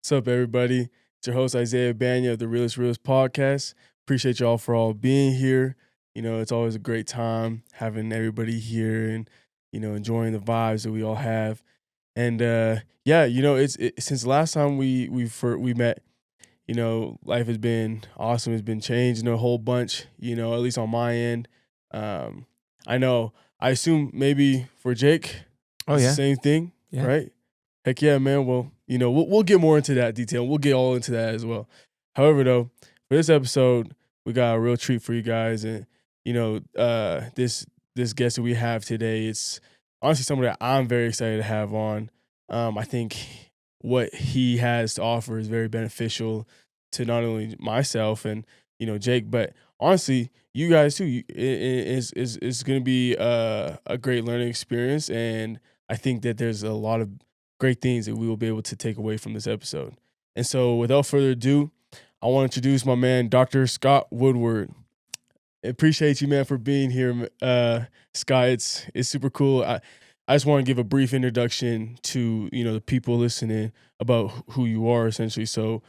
What's up, everybody? It's your host, Isaiah Bagnah of the Realist podcast. Appreciate y'all for all being here. It's always a great time having everybody here and, enjoying the vibes that we all have. And yeah, since the last time we met, life has been awesome. It's been changed, a whole bunch, at least on my end. Um, I know, I assume maybe for Jake, Oh it's the yeah. same thing, Yeah. right? Heck yeah, man. Well, we'll get more into that detail. We'll get all into that as well. However, though, for this episode, we got a real treat for you guys, and this guest that we have today, it's honestly someone that I'm very excited to have on. I think what he has to offer is very beneficial to not only myself and Jake, but honestly, you guys too. It's going to be a great learning experience, and I think that there's a lot of great things that we will be able to take away from this episode. And so, without further ado, I want to introduce my man, Dr. Scott Woodward. Appreciate you, man, for being here, Scott. It's super cool. I just want to give a brief introduction to the people listening about who you are, essentially. So,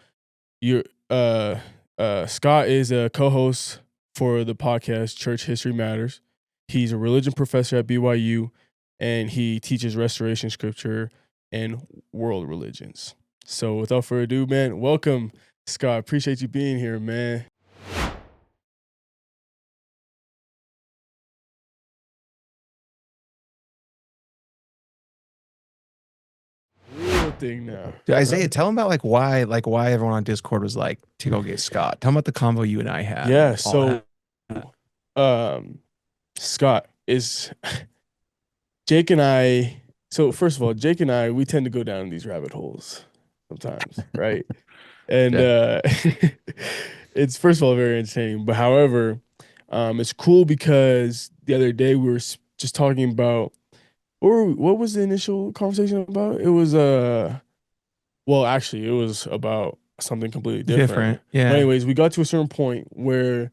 you're Scott is a co-host for the podcast Church History Matters. He's a religion professor at BYU, and he teaches restoration scripture and world religions. So without further ado, man, welcome, Scott. Appreciate you being here, man. Real thing now. Dude, Isaiah, tell him about why everyone on Discord was like to go get Scott. Tell him about the convo you and I had Yeah, and all so that. Scott is Jake and I. So first of all, Jake and I, we tend to go down these rabbit holes sometimes, right? And Yeah. it's first of all very entertaining. But however, it's cool because the other day we were just talking about what was the initial conversation about? It was well, actually, it was about something completely different. Different. But Yeah. anyways, we got to a certain point where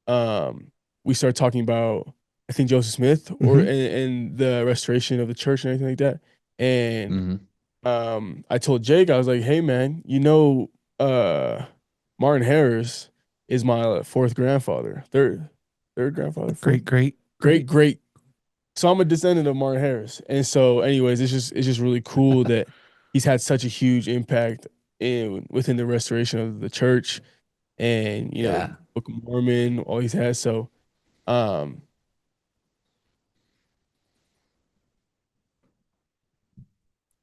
um we started talking about I think Joseph Smith or Hmm. and the restoration of the church and anything like that. And hmm I told Jake, I was like, hey man, uh Martin Harris is my fourth grandfather. Third grandfather, fourth, Great, great, great, great. great. So I'm a descendant of Martin Harris. And so anyways, it's just really cool that he's had such a huge impact in within the restoration of the church and Yeah. Book of Mormon, all he's had. So um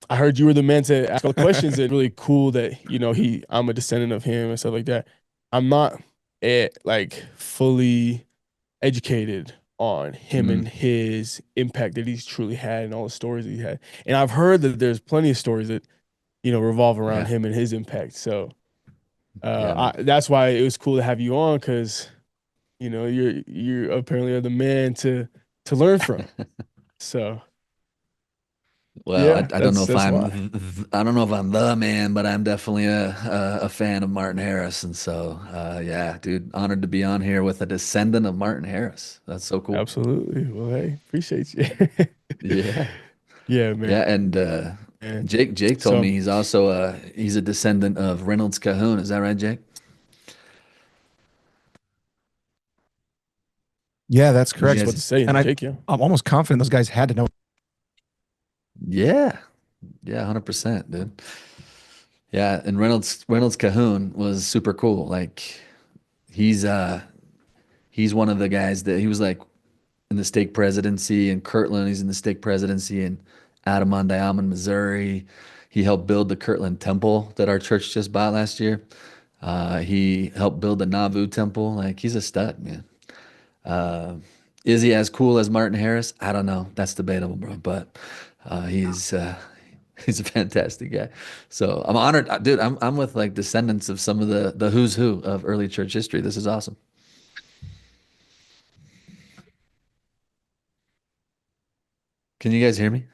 I heard you were the man to ask all the questions. And really cool that I'm a descendant of him and stuff like that. I'm not like fully educated on him hmm and his impact that he's truly had and all the stories that he had. And I've heard that there's plenty of stories that revolve around Yeah. him and his impact. So Yeah, man. that's why it was cool to have you on because you're apparently are the man to learn from. So Well, yeah, I don't know if that's why. I don't know if I'm the man, but I'm definitely a fan of Martin Harris, and so yeah, dude, honored to be on here with a descendant of Martin Harris. That's so cool. Absolutely. Well, hey, appreciate you. Yeah. Yeah, Yeah, man. and Man. Jake told So me he's a descendant of Reynolds Cahoon. Is that right, Jake? Yeah, that's You I was correct. about guys, to say, And Jake, yeah. I'm almost confident those guys had to know. yeah, yeah, 100%, dude. Yeah, and Reynolds Cahoon was super cool. Like he's uh he's one of the guys that he was like in the stake presidency in Kirtland. He's in the stake presidency in Adirondack, Missouri. He helped build the Kirtland Temple that our church just bought last year. He helped build the Nauvoo Temple. Like he's a stud, man. Uh, is he as cool as Martin Harris? I don't know. That's debatable, bro. But he's a fantastic guy. So I'm honored, dude. I'm with like descendants of some of the who's who of early church history. This is awesome. Can you guys hear me?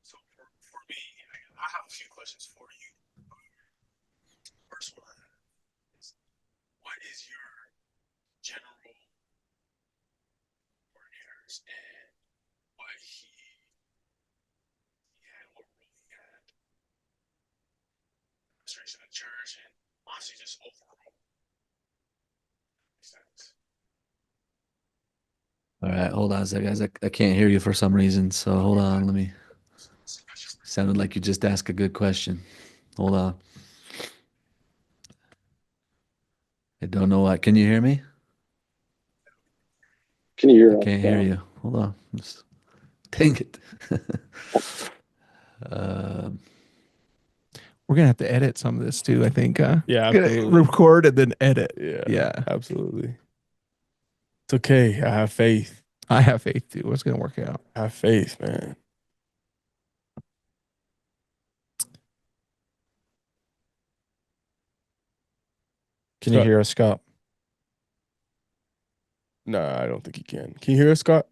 So for me, I have a few questions for you. First one is, what is your general Harris and what he had, what role he had, restoration of the church, and honestly just overall sense. All right, hold on a second, guys. I can't hear you for some reason, so hold on. Let me. Sounded like you just asked a good question. Hold on. I don't know what. Can you hear me? Can you I hear us can't hear now? you. Hold on. Dang it. Um, We're gonna have to edit some of this too. I think. Yeah, Gonna absolutely. record and then edit. Yeah, Yeah, absolutely. It's okay. I have faith. I have faith too. It's gonna work out. I have faith, man. Can you Scott, hear us, Scott? no, I don't think he can. Can you hear us, Scott?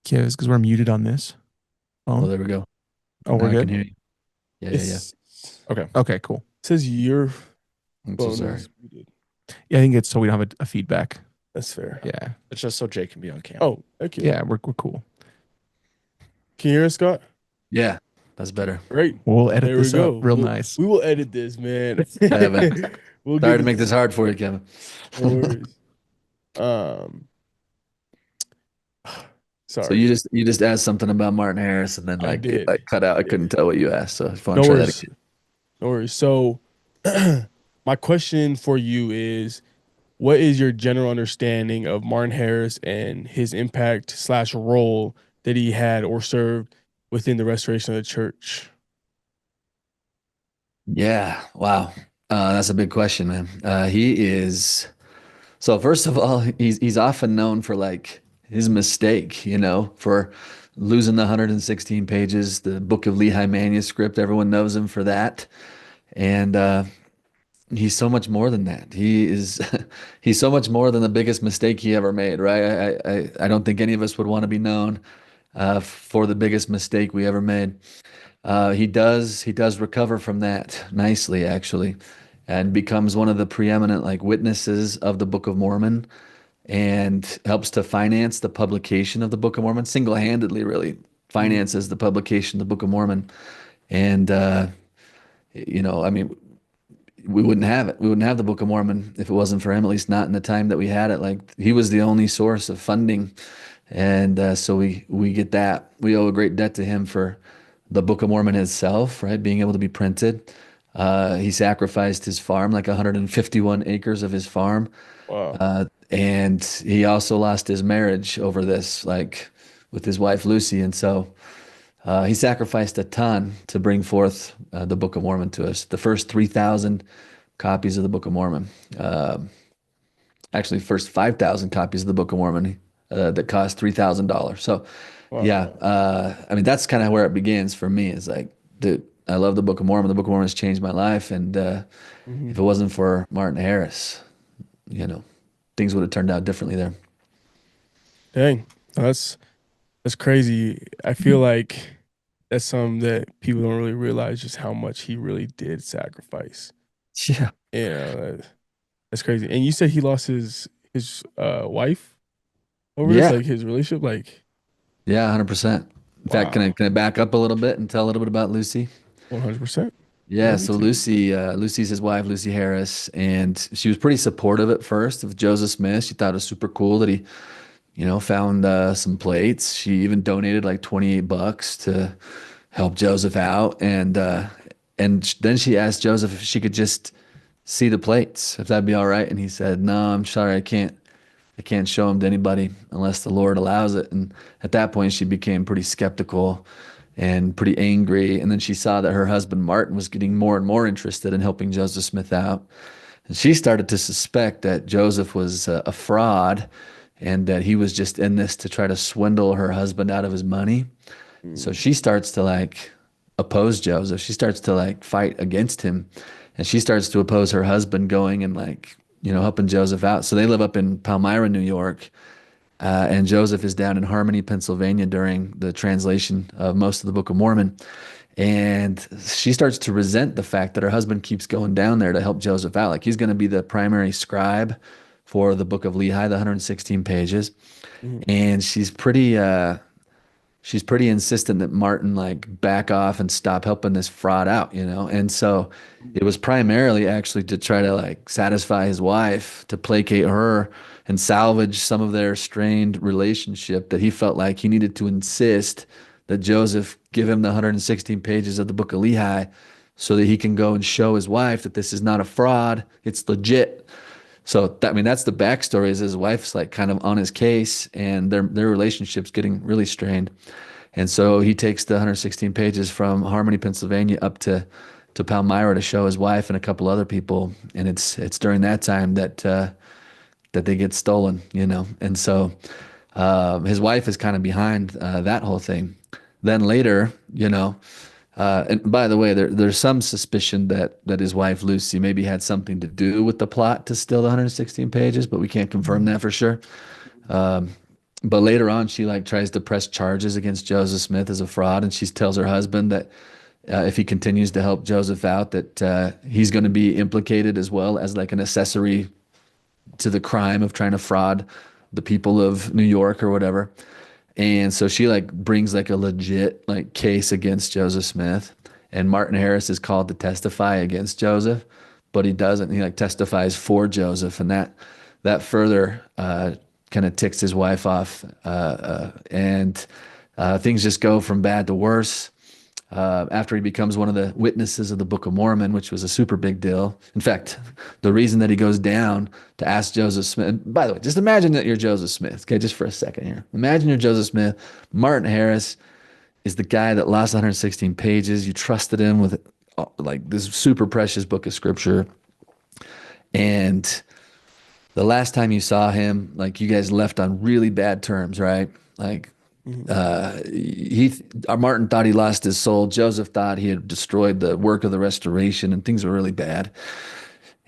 Yeah, it's because we're muted on this oh, phone. there we go. Oh, Now we're I can good. hear you. Yeah, yeah, yeah. It's Okay. Okay, cool. it says your I'm so phone sorry. is muted. Yeah, I think it's so we don't have a feedback. That's fair. Yeah, It's just so Jay can be on camera. Oh, thank you. yeah, we're cool. Can you hear us, Scott? Yeah, that's better. Great. We'll edit There we this up go. real nice. We will edit this, man. Kevin, We'll sorry get to make this hard for you, Kevin. No worries. Um, So sorry, you just asked something about Martin Harris, and then I like it did. like cut out. I Yeah. couldn't tell what you asked. So if you want No to try that worries. again. No worries. So, my question for you is, what is your general understanding of Martin Harris and his impact slash role that he had or served within the restoration of the church? Yeah, wow. That's a big question, man. He is so first of all, he's often known for like his mistake, for losing the 116 pages, the Book of Lehi manuscript. Everyone knows him for that. And he's so much more than that. He is he's so much more than the biggest mistake he ever made, right? I don't think any of us would want to be known for the biggest mistake we ever made. He does recover from that nicely, actually, and becomes one of the preeminent like witnesses of the Book of Mormon, and helps to finance the publication of the Book of Mormon single-handedly. Really Mhm. finances the publication of the Book of Mormon, and I mean, we wouldn't have it. We wouldn't have the Book of Mormon if it wasn't for him. At least not in the time that we had it. Like he was the only source of funding, and so we get that. We owe a great debt to him for the Book of Mormon itself, right? Being able to be printed. He sacrificed his farm, like 151 acres of his farm, Wow. and he also lost his marriage over this, like with his wife Lucy, and so. He sacrificed a ton to bring forth the Book of Mormon to us. The first 3,000 copies of the Book of Mormon. Actually, first 5,000 copies of the Book of Mormon that cost $3,000. So, Wow. yeah, I mean, that's kind of where it begins for me. Is like, dude, I love the Book of Mormon. The Book of Mormon has changed my life. And if Mhm. it wasn't for Martin Harris, you know, things would have turned out differently there. Dang. That's crazy. I feel like that's something that people don't really realize just how much he really did sacrifice. Yeah. That's crazy. And you said he lost his wife over this, Yeah. like his relationship, like Yeah, 100%. In fact, can I wow, can I back up a little bit and tell a little bit about Lucy? 100%. Yeah, Love you so too. Lucy's his wife, Lucy Harris, and she was pretty supportive at first of Joseph Smith. She thought it was super cool that he, found some plates. She even donated like 28 bucks to help Joseph out, and then she asked Joseph if she could just see the plates, if that'd be all right, and he said, "No, I'm sorry, I can't show them to anybody unless the Lord allows it." And at that point, she became pretty skeptical and pretty angry. And then she saw that her husband, Martin, was getting more and more interested in helping Joseph Smith out. And she started to suspect that Joseph was a fraud and that he was just in this to try to swindle her husband out of his money. So Mm, she starts to like oppose Joseph. She starts to like fight against him. And she starts to oppose her husband going and like, helping Joseph out. So they live up in Palmyra, New York. And Joseph is down in Harmony, Pennsylvania during the translation of most of the Book of Mormon. And she starts to resent the fact that her husband keeps going down there to help Joseph out. Like he's going to be the primary scribe for the book of Lehi, the 116 pages. Mhm. And she's pretty insistent that Martin like back off and stop helping this fraud out, you know? And so it was primarily actually to try to like satisfy his wife, to placate her and salvage some of their strained relationship, that he felt like he needed to insist that Joseph give him the 116 pages of the book of Lehi so that he can go and show his wife that this is not a fraud, it's legit. So that, I mean, that's the backstory. Is his wife's like kind of on his case, and their relationship's getting really strained. And so he takes the 116 pages from Harmony, Pennsylvania, up to Palmyra to show his wife and a couple other people. And it's during that time that that they get stolen, you know. And so his wife is kind of behind that whole thing. Then later, you know, and by the way, there's some suspicion that his wife Lucy maybe had something to do with the plot to steal the 116 pages, but we can't confirm that for sure. But later on, she like tries to press charges against Joseph Smith as a fraud, and she tells her husband that if he continues to help Joseph out, that he's going to be implicated as well as like an accessory to the crime of trying to fraud the people of New York or whatever. And so she like brings like a legit like case against Joseph Smith, and Martin Harris is called to testify against Joseph, but he doesn't. He like testifies for Joseph, and that further kind of ticks his wife off, and things just go from bad to worse. After he becomes one of the witnesses of the Book of Mormon, which was a super big deal. In fact, the reason that he goes down to ask Joseph Smith, and by the way, just imagine that you're Joseph Smith, okay, just for a second here. Imagine you're Joseph Smith. Martin Harris is the guy that lost 116 pages. You trusted him with like this super precious book of scripture. And the last time you saw him, like you guys left on really bad terms, right? Like Martin thought he lost his soul. Joseph thought he had destroyed the work of the restoration, and things were really bad.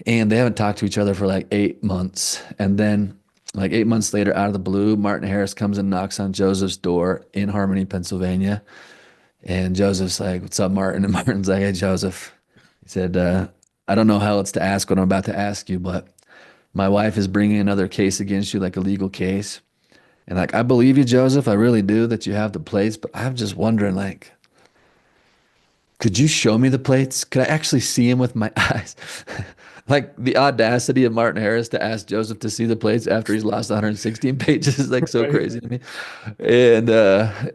And they haven't talked to each other for like 8 months. And then, like 8 months later, out of the blue, Martin Harris comes and knocks on Joseph's door in Harmony, Pennsylvania. And Joseph's like, "What's up, Martin?" And Martin's like, "Hey, Joseph." He said, "I don't know how else to ask what I'm about to ask you, but my wife is bringing another case against you, like a legal case. And like, I believe you, Joseph. I really do that you have the plates, but I'm just wondering, like, could you show me the plates? Could I actually see him with my eyes?" Like the audacity of Martin Harris to ask Joseph to see the plates after he's lost 116 pages is like so Right. crazy to me.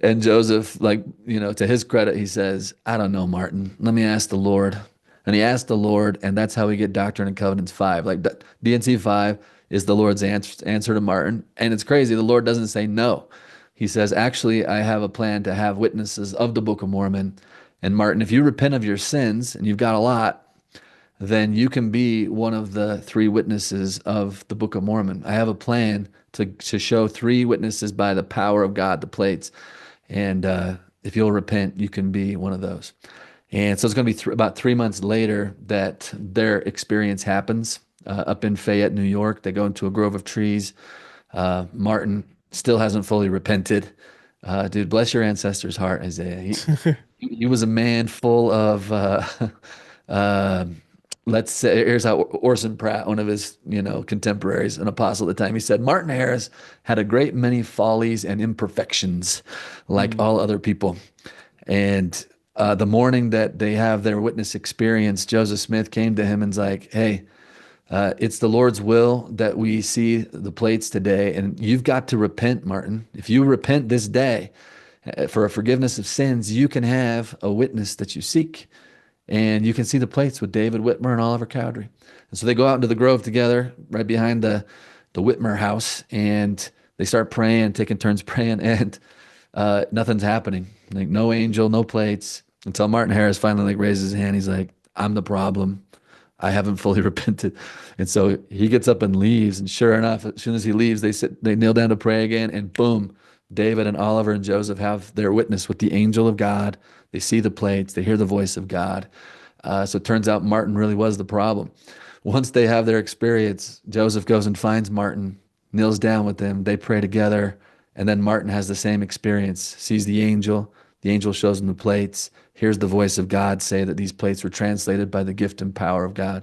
And Joseph, like, you know, to his credit, he says, "I don't know, Martin. Let me ask the Lord." And he asked the Lord, and that's how we get Doctrine and Covenants 5. Like DNC 5 is the Lord's answer to Martin. And it's crazy. The Lord doesn't say no. He says, "Actually, I have a plan to have witnesses of the Book of Mormon. And Martin, if you repent of your sins, and you've got a lot, then you can be one of the three witnesses of the Book of Mormon. I have a plan to show three witnesses by the power of God, the plates. And if you'll repent, you can be one of those." And so it's going to be about 3 months later that their experience happens up in Fayette, New York. They go into a grove of trees. Martin still hasn't fully repented. Dude, bless your ancestor's heart, Isaiah. He was a man full of, let's say, here's how Orson Pratt, one of his, you know, contemporaries, an apostle at the time, he said, "Martin Harris had a great many follies and imperfections like all other people." And the morning that they have their witness experience, Joseph Smith came to him and's like, "Hey, it's the Lord's will that we see the plates today, and you've got to repent, Martin. If you repent this day for a forgiveness of sins, you can have a witness that you seek, and you can see the plates with David Whitmer and Oliver Cowdery." And so they go out into the grove together, right behind the Whitmer house, and they start praying, taking turns praying, and nothing's happening. Like no angel, no plates, until Martin Harris finally like raises his hand. He's like, "I'm the problem. I haven't fully repented." And so he gets up and leaves. And sure enough, as soon as he leaves, they kneel down to pray again, and boom, David and Oliver and Joseph have their witness with the angel of God. They see the plates, they hear the voice of God. So it turns out Martin really was the problem. Once they have their experience, Joseph goes and finds Martin, kneels down with them, they pray together, and then Martin has the same experience, sees the angel shows him the plates, hears the voice of God say that these plates were translated by the gift and power of God.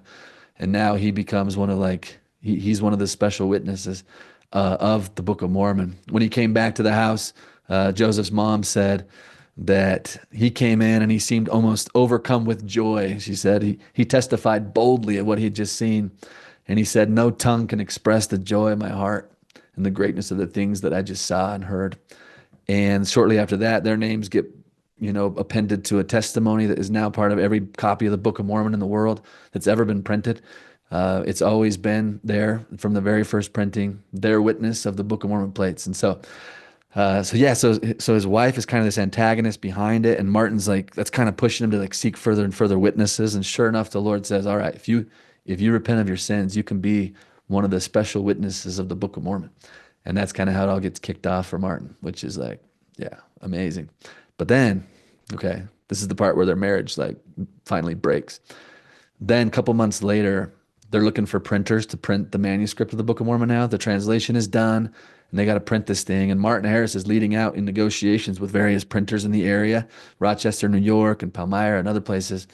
And now he becomes one of like, he's one of the special witnesses of the Book of Mormon. When he came back to the house, Joseph's mom said that he came in and he seemed almost overcome with joy. She said he testified boldly of what he'd just seen. And he said, "No tongue can express the joy of my heart and the greatness of the things that I just saw and heard." And shortly after that, their names get, appended to a testimony that is now part of every copy of the Book of Mormon in the world that's ever been printed. It's always been there from the very first printing, their witness of the Book of Mormon plates. And so his wife is kind of this antagonist behind it, and Martin's like that's kind of pushing him to like seek further and further witnesses. And sure enough, the Lord says, "All right, if you repent of your sins, you can be one of the special witnesses of the Book of Mormon." And that's kind of how it all gets kicked off for Martin, which is like, yeah, amazing. But then, okay, this is the part where their marriage like finally breaks. Then a couple months later, they're looking for printers to print the manuscript of the Book of Mormon now. The translation is done, and they got to print this thing. And Martin Harris is leading out in negotiations with various printers in the area, Rochester, New York, and Palmyra, and other places.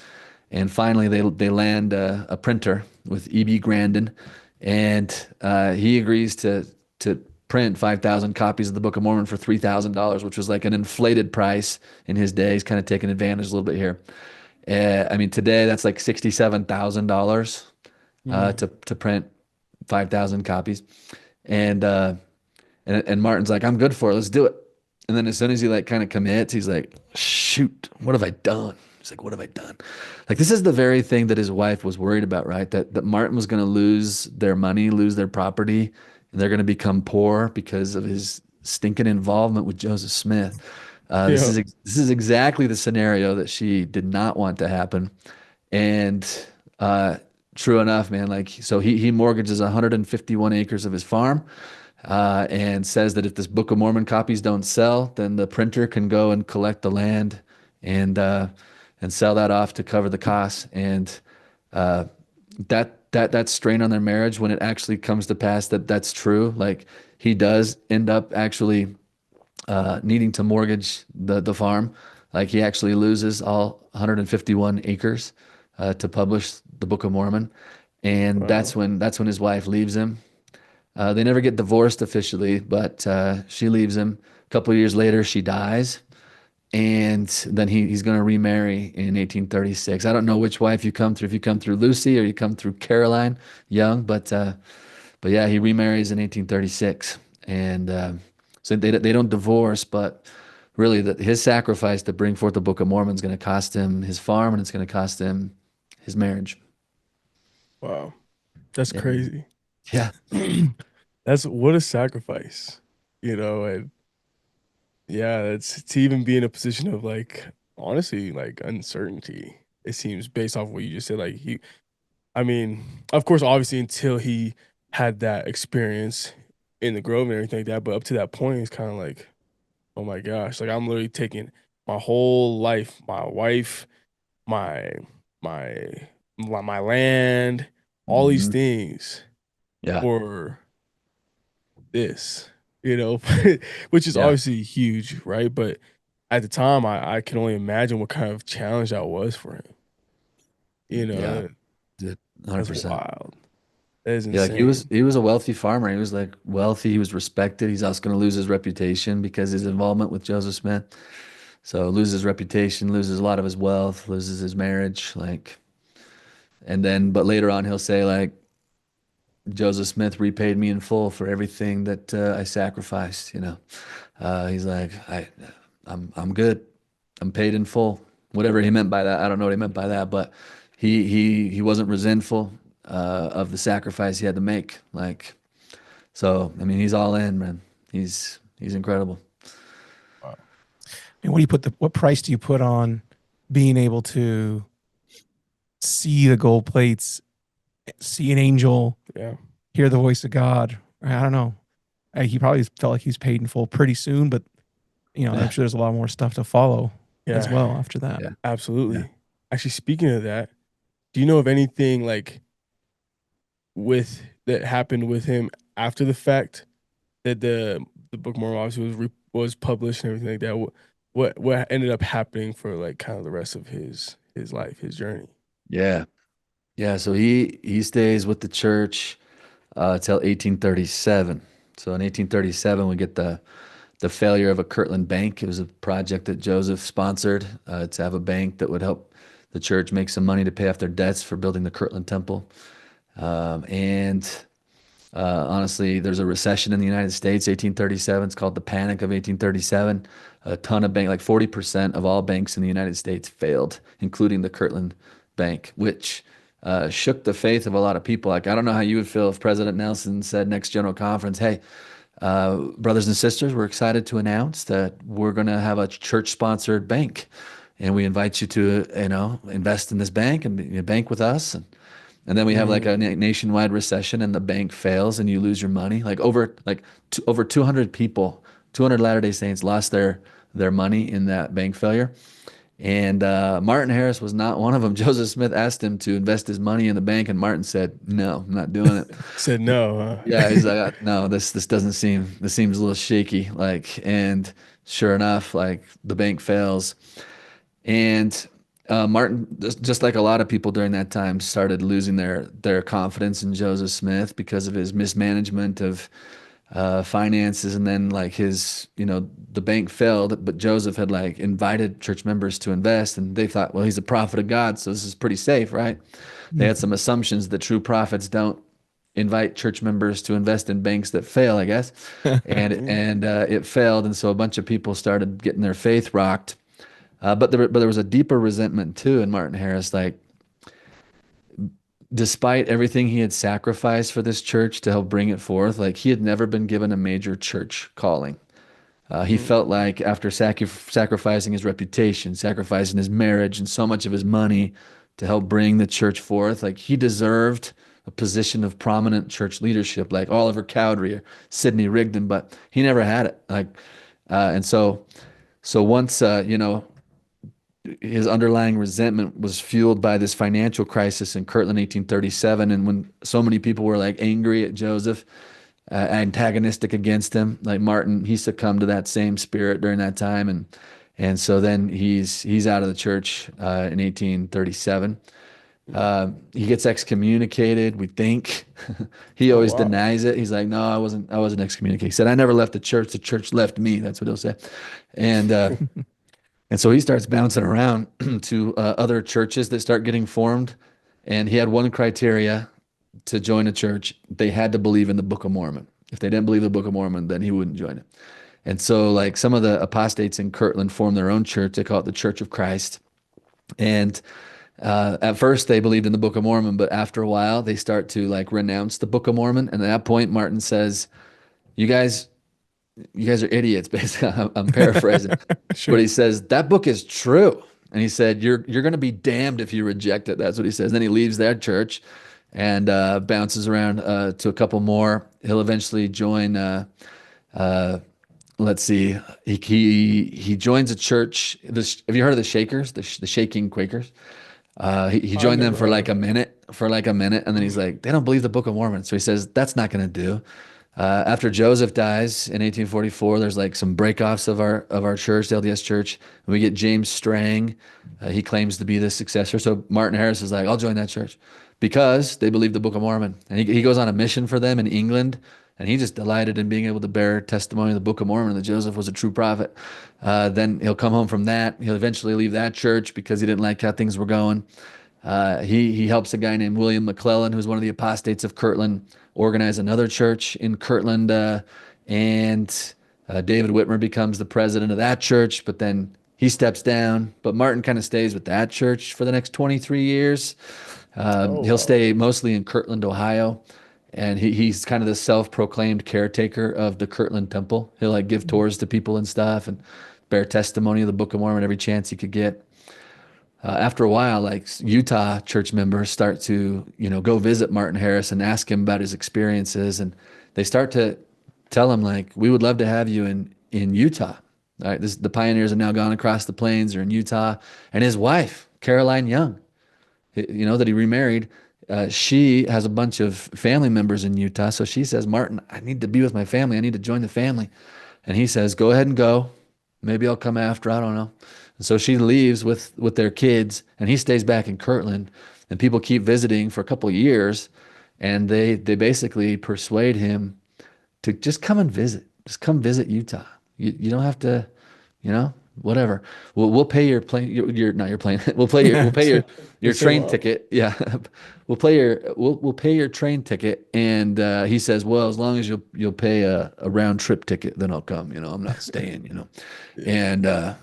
And finally, they land a printer with E.B. Grandin, and he agrees to print 5,000 copies of the Book of Mormon for $3,000, which was like an inflated price in his day. He's kind of taking advantage a little bit here. I mean, today that's like $67,000 to print 5,000 copies, and Martin's like, "I'm good for it. Let's do it." And then as soon as he like kind of commits, he's like, "Shoot, what have I done?" He's like, "What have I done?" Like this is the very thing that his wife was worried about, right? That Martin was going to lose their money, lose their property, and they're going to become poor because of his stinking involvement with Joseph Smith. This Yeah. is exactly the scenario that she did not want to happen, and true enough, man. Like so, he mortgages 151 acres of his farm, and says that if this Book of Mormon copies don't sell, then the printer can go and collect the land and sell that off to cover the costs. And uh, that strain on their marriage when it actually comes to pass that that's true. Like he does end up actually needing to mortgage the farm. Like he actually loses all 151 acres to publish the Book of Mormon, and Wow. that's when his wife leaves him. They never get divorced officially, but she leaves him. A couple of years later, she dies, and then he's going to remarry in 1836. I don't know which wife you come through, if you come through Lucy or you come through Caroline Young, but yeah, he remarries in 1836, and so they don't divorce, but really his sacrifice to bring forth the Book of Mormon is going to cost him his farm, and it's going to cost him his marriage. Wow. That's Yeah, crazy. yeah, That's what a sacrifice, and yeah, it's to even be in a position of like honestly like uncertainty. It seems based off what you just said. Like I mean, of course, obviously until he had that experience in the Grove and everything like that, but up to that point, it's kind of like, oh my gosh, like I'm literally taking my whole life, my wife, my my my land, all these hmm things yeah, for this, which is yeah, obviously huge, right? But at the time, I can only imagine what kind of challenge that was for him. yeah, That, that's 100%. wild. That is Yeah, like he was insane. he was a wealthy farmer. He was like wealthy. He was respected. He's also going to lose his reputation because his involvement with Joseph Smith. So loses his reputation, loses a lot of his wealth, loses his marriage. Like, and then, but later on, he'll say like Joseph Smith repaid me in full for everything that I sacrificed. He's like I'm good. I'm paid in full. Whatever he meant by that, I don't know what he meant by that, but he wasn't resentful of the sacrifice he had to make. Like. So, I mean, he's all in, man. He's incredible. Wow. And what price do you put on being able to see the gold plates, see an angel, Yeah. hear the voice of God? I don't know. He probably felt like he's paid in full pretty soon, but I'm Yeah, sure there's a lot more stuff to follow as Yeah. well after that. yeah, yeah. Absolutely. Actually, speaking of that, do you know of anything like with that happened with him after the fact that the Book of Mormon obviously was published and everything like that? What ended up happening for like kind of the rest of his life, his journey? Yeah. Yeah. So he stays with the church till 1837. So in 1837, we get the failure of a Kirtland bank. It was a project that Joseph sponsored to have a bank that would help the church make some money to pay off their debts for building the Kirtland Temple. And honestly, there's a recession in the United States, 1837. It's called the Panic of 1837. A ton of like 40% of all banks in the United States failed, including the Kirtland Bank, which shook the faith of a lot of people. Like, I don't know how you would feel if President Nelson said next General Conference, hey, brothers and sisters, we're excited to announce that we're going to have a church-sponsored bank, and we invite you to, invest in this bank and bank with us. And then we have like a nationwide recession, and the bank fails, and you lose your money. Over 200 people, 200 Latter-day Saints lost their money in that bank failure. And Martin Harris was not one of them. Joseph Smith asked him to invest his money in the bank, and Martin said, "No, I'm not doing it." Said no, huh? Yeah, he's like, "No, this seems a little shaky." And sure enough, the bank fails, and Martin, just like a lot of people during that time, started losing their confidence in Joseph Smith because of his mismanagement of finances. And then the bank failed, but Joseph had invited church members to invest, and they thought, well, he's a prophet of God, so this is pretty safe, right? They had some assumptions that true prophets don't invite church members to invest in banks that fail, I guess. And it failed, and so a bunch of people started getting their faith rocked. But there was a deeper resentment too in Martin Harris. Despite everything he had sacrificed for this church to help bring it forth, he had never been given a major church calling. He felt like after sacrificing his reputation, sacrificing his marriage, and so much of his money to help bring the church forth, he deserved a position of prominent church leadership, like Oliver Cowdery or Sidney Rigdon, but he never had it. And so once his underlying resentment was fueled by this financial crisis in Kirtland, 1837, and when so many people were angry at Joseph, antagonistic against him, like Martin, he succumbed to that same spirit during that time, and so then he's out of the church in 1837. He gets excommunicated, we think. He always denies it. He's like, no, I wasn't excommunicated. He said, I never left the church left me. That's what he'll say. And so he starts bouncing around to other churches that start getting formed. And he had one criteria to join a church. They had to believe in the Book of Mormon. If they didn't believe the Book of Mormon, then he wouldn't join it. And so some of the apostates in Kirtland formed their own church. They call it the Church of Christ. And at first they believed in the Book of Mormon, but after a while they start to renounce the Book of Mormon. And at that point, Martin says, you guys are idiots, basically. I'm paraphrasing. Sure. But he says, that book is true. And he said, you're going to be damned if you reject it. That's what he says. Then he leaves that church and bounces around to a couple more. He'll eventually join, let's see, he joins a church. Have you heard of the Shakers, the Shaking Quakers? He joined them for a minute, and then he's like, they don't believe the Book of Mormon. So he says, that's not going to do. After Joseph dies in 1844, there's some breakoffs of our church, the LDS church, and we get James Strang. He claims to be the successor. So Martin Harris is like, I'll join that church because they believe the Book of Mormon. And he goes on a mission for them in England, and he just delighted in being able to bear testimony of the Book of Mormon that Joseph was a true prophet. Then he'll come home from that. He'll eventually leave that church because he didn't like how things were going. He helps a guy named William McClellan, who's one of the apostates of Kirtland, organize another church in Kirtland, and David Whitmer becomes the president of that church, but then he steps down. But Martin kind of stays with that church for the next 23 years. He'll stay mostly in Kirtland, Ohio, and he's kind of the self-proclaimed caretaker of the Kirtland Temple. He'll give tours to people and stuff and bear testimony of the Book of Mormon every chance he could get. After a while, Utah church members start to, go visit Martin Harris and ask him about his experiences. And they start to tell him, we would love to have you in Utah. All right, the pioneers have now gone across the plains. They're in Utah. And his wife, Caroline Young, that he remarried, she has a bunch of family members in Utah. So she says, Martin, I need to be with my family. I need to join the family. And he says, go ahead and go. Maybe I'll come after. I don't know. And so she leaves with their kids, and he stays back in Kirtland, and people keep visiting for a couple of years. and they basically persuade him to just come and visit. Just come visit Utah. You don't have to, you know, whatever. We'll pay your plane. Your not your plane. We'll pay your They say, train well, ticket. Yeah, we'll pay your train ticket. And he says, well, as long as you'll pay a round trip ticket, then I'll come. I'm not staying. yeah, And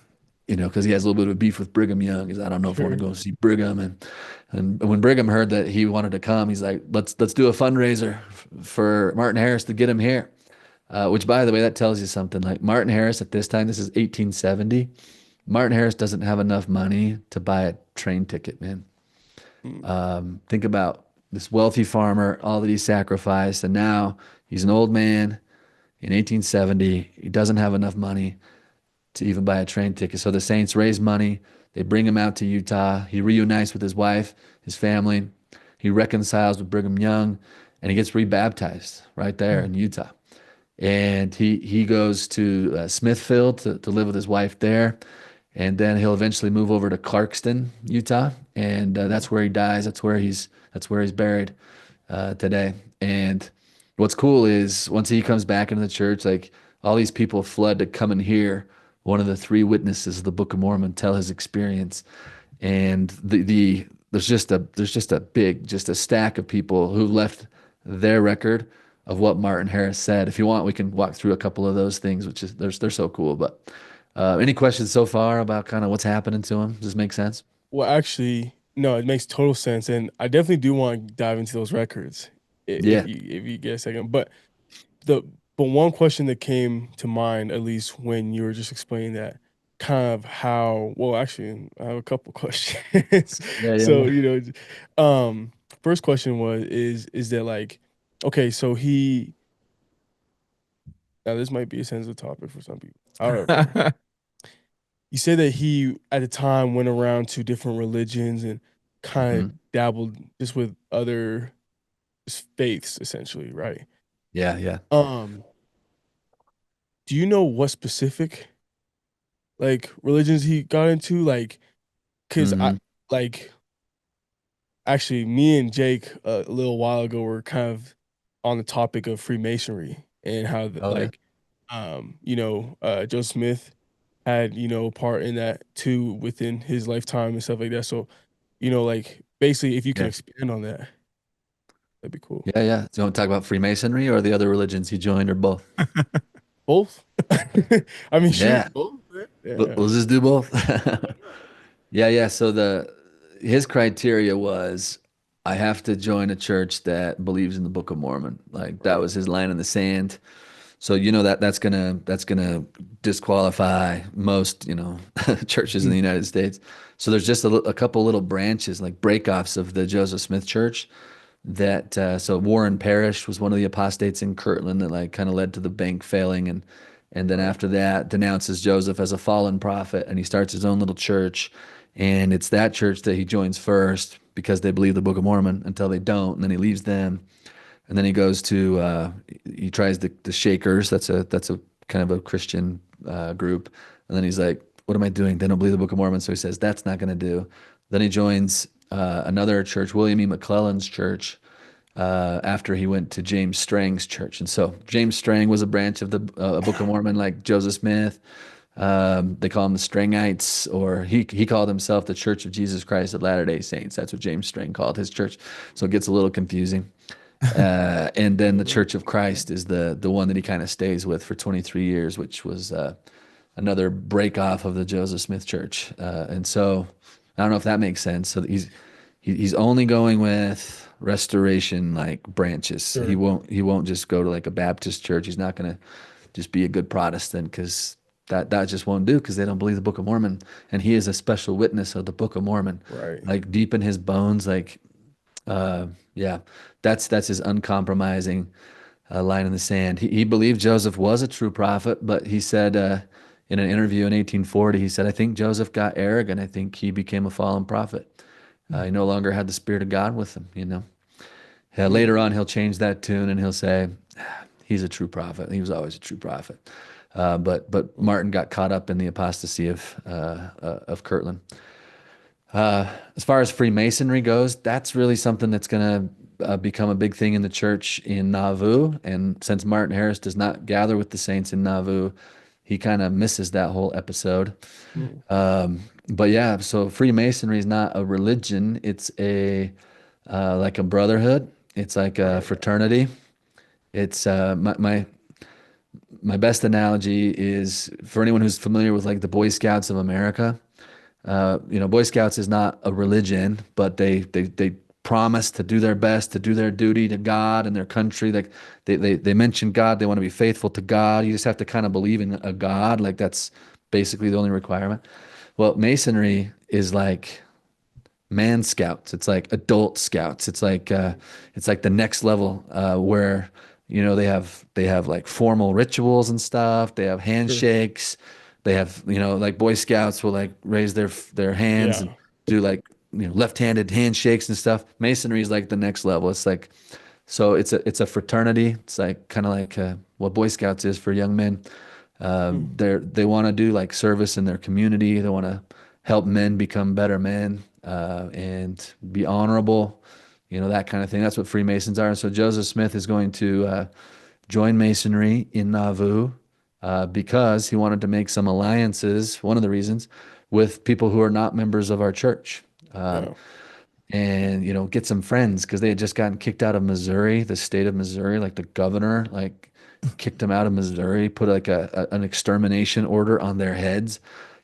because he has a little bit of a beef with Brigham Young. He's I don't know if I want to sure. go see Brigham. And when Brigham heard that he wanted to come, he's like, let's do a fundraiser for Martin Harris to get him here. Which, by the way, that tells you something. Like Martin Harris at this time, this is 1870. Martin Harris doesn't have enough money to buy a train ticket, man. Mm, Think about this wealthy farmer, all that he sacrificed, and now he's an old man in 1870. He doesn't have enough money to even buy a train ticket. So the Saints raise money. They bring him out to Utah. He reunites with his wife, his family. He reconciles with Brigham Young, and he gets rebaptized right there in Utah. And he goes to Smithfield to live with his wife there, and then he'll eventually move over to Clarkston, Utah, and that's where he dies. That's where he's buried today. And what's cool is once he comes back into the church, like all these people flood to come and hear one of the three witnesses of the Book of Mormon tell his experience. And there's just a stack of people who left their record of what Martin Harris said. If you want, we can walk through a couple of those things, which is they're so cool. But any questions so far about kind of what's happening to him? Does this make sense? well, actually, no, it makes total sense, and I definitely do want to dive into those records if Yeah. you get a second. The but one question that came to mind, at least when you were just explaining that, kind of how. Well, actually, I have a couple questions. Yeah, yeah, So yeah. first question is that like, okay, so he now this might be a sensitive topic for some people. However, you said that he at the time went around to different religions and kind of Hmm. dabbled just with other faiths, essentially, right? Yeah, yeah. Um, do you know what specific like religions he got into? Like, cause I Hmm. like actually me and Jake a little while ago were kind of on the topic of Freemasonry and how Oh yeah. Joe Smith had, part in that too within his lifetime and stuff like that. So, like basically if you can Yeah. expand on that, that'd be cool. Yeah, yeah. Do you want to talk about Freemasonry or the other religions he joined or both? Both? I mean, Yeah. shoot, both. Man. Yeah, yeah. Let's just do both. Yeah, yeah. So his criteria was I have to join a church that believes in the Book of Mormon. Like that Right. was his line in the sand. So that's gonna disqualify most, churches in the Mhm. United States. So there's just a couple little branches, like breakoffs of the Joseph Smith Church that so Warren Parrish was one of the apostates in Kirtland that like kind of led to the bank failing and then Right. after that denounces Joseph as a fallen prophet and he starts his own little church and it's that church that he joins first because they believe the Book of Mormon until they don't and then he leaves them and then he goes to he tries the Shakers. That's a kind of a Christian group. And then he's like, "What am I doing? They don't believe the Book of Mormon." So he says that's not going to do. Then he joins another church, William E. McClellan's church, after he went to James Strang's church. And so James Strang was a branch of the Book of Mormon, like Joseph Smith. They call him the Strangites, or he called himself the Church of Jesus Christ of Latter-day Saints. That's what James Strang called his church. So it gets a little confusing. And then the Church of Christ is the one that he kind of stays with for 23 years, which was another break off of the Joseph Smith Church. And so I don't know if that makes sense. So he's only going with restoration like branches. He Sure. won't just go to like a Baptist church. He's not going to just be a good Protestant because that just won't do because they don't believe the Book of Mormon. And he is a special witness of the Book of Mormon, Right. like deep in his bones, like uh, yeah, that's his uncompromising line in the sand. He believed Joseph was a true prophet, but he said in an interview in 1840, he said, "I think Joseph got arrogant. I think he became a fallen prophet. He no longer had the Spirit of God with him." Mm, Later on, he'll change that tune and he'll say, "He's a true prophet. He was always a true prophet." But cool. Martin got caught up in the apostasy of Kirtland. As far as Freemasonry goes, that's really something that's going to become a big thing in the church in Nauvoo. And since Martin Harris does not gather with the saints in Nauvoo, he kind of misses that whole episode. Mm. But yeah, so Freemasonry is not a religion. It's a like a brotherhood. It's like a Right. fraternity. It's my best analogy is for anyone who's familiar with like the Boy Scouts of America. Boy Scouts is not a religion, but they promise to do their best, to do their duty to God and their country. Like they mention God, they want to be faithful to God. You just have to kind of believe in a God. Like that's basically the only requirement. Well, Masonry is like man scouts. It's like adult scouts. It's like the next level where they have like formal rituals and stuff. They have Sure. handshakes. They have like Boy Scouts will like raise their hands and Yeah. do like left-handed handshakes and stuff. Masonry is like the next level. It's like so it's a fraternity. It's like kind of like what Boy Scouts is for young men. Mm. They want to do like service in their community. They want to help men become better men and be honorable, that kind of thing. That's what Freemasons are. And so Joseph Smith is going to join Masonry in Nauvoo because he wanted to make some alliances. One of the reasons with people who are not members of our church. Yeah. And get some friends because they had just gotten kicked out of Missouri, the state of Missouri, like the governor like kicked them out of Missouri, put like an extermination order on their heads.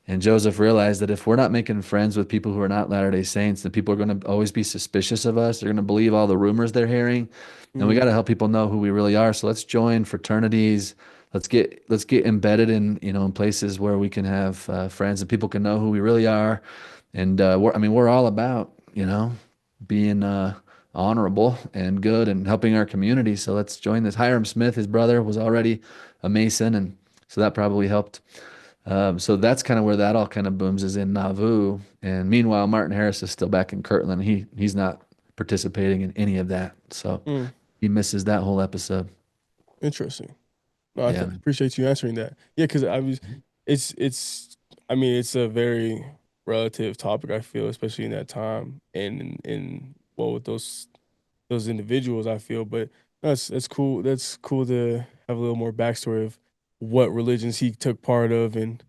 And Joseph realized that if we're not making friends with people who are not Latter-day Saints, then people are going to always be suspicious of us. They're going to believe all the rumors they're hearing. And we got Mm. to help people know who we really are. So let's join fraternities. Let's get embedded in places where we can have friends and people can know who we really are. And we're all about, being honorable and good and helping our community. So let's join this. Hiram Smith, his brother, was already a Mason, and so that probably helped. So that's kind of where that all kind of booms is in Nauvoo. And meanwhile, Martin Harris is still back in Kirtland. He's not participating in any of that. So Mm. he misses that whole episode. Interesting. No, Yeah. appreciate you answering that. Yeah, because it's. I mean, it's a very relative topic. I feel, especially in that time, and in well, with those individuals, I feel. But that's cool. That's cool to have a little more backstory of what religions he took part of, and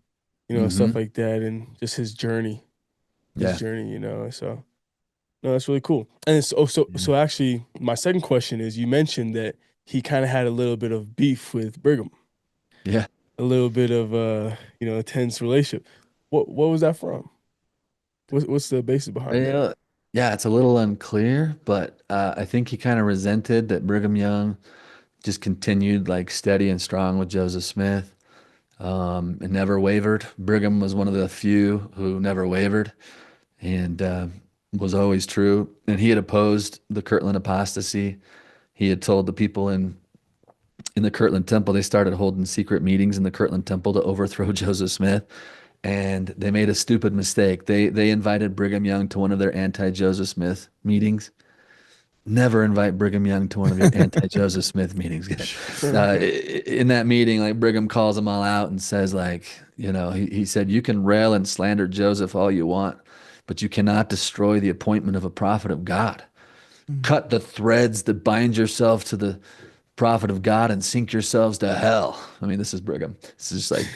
stuff hmm like that, and just his journey. His Yeah. journey. So no, that's really cool. And so actually, my second question is: you mentioned that he kind of had a little bit of beef with Brigham, Yeah. a little bit of a tense relationship. What was that from? What's the basis behind that? Yeah. Yeah, it's a little unclear, but I think he kind of resented that Brigham Young just continued like steady and strong with Joseph Smith. And never wavered. Brigham was one of the few who never wavered and was always true. And he had opposed the Kirtland apostasy. He had told the people in the Kirtland Temple, they started holding secret meetings in the Kirtland Temple to overthrow Joseph Smith. And they made a stupid mistake. They invited Brigham Young to one of their anti-Joseph Smith meetings. Never invite Brigham Young to one of your anti-Joseph Smith meetings. Sure. In that meeting, like Brigham calls them all out and says, like, he said, you can rail and slander Joseph all you want, but you cannot destroy the appointment of a prophet of God. Cut the threads that bind yourself to the prophet of God and sink yourselves to hell. I mean, this is Brigham. This is just like,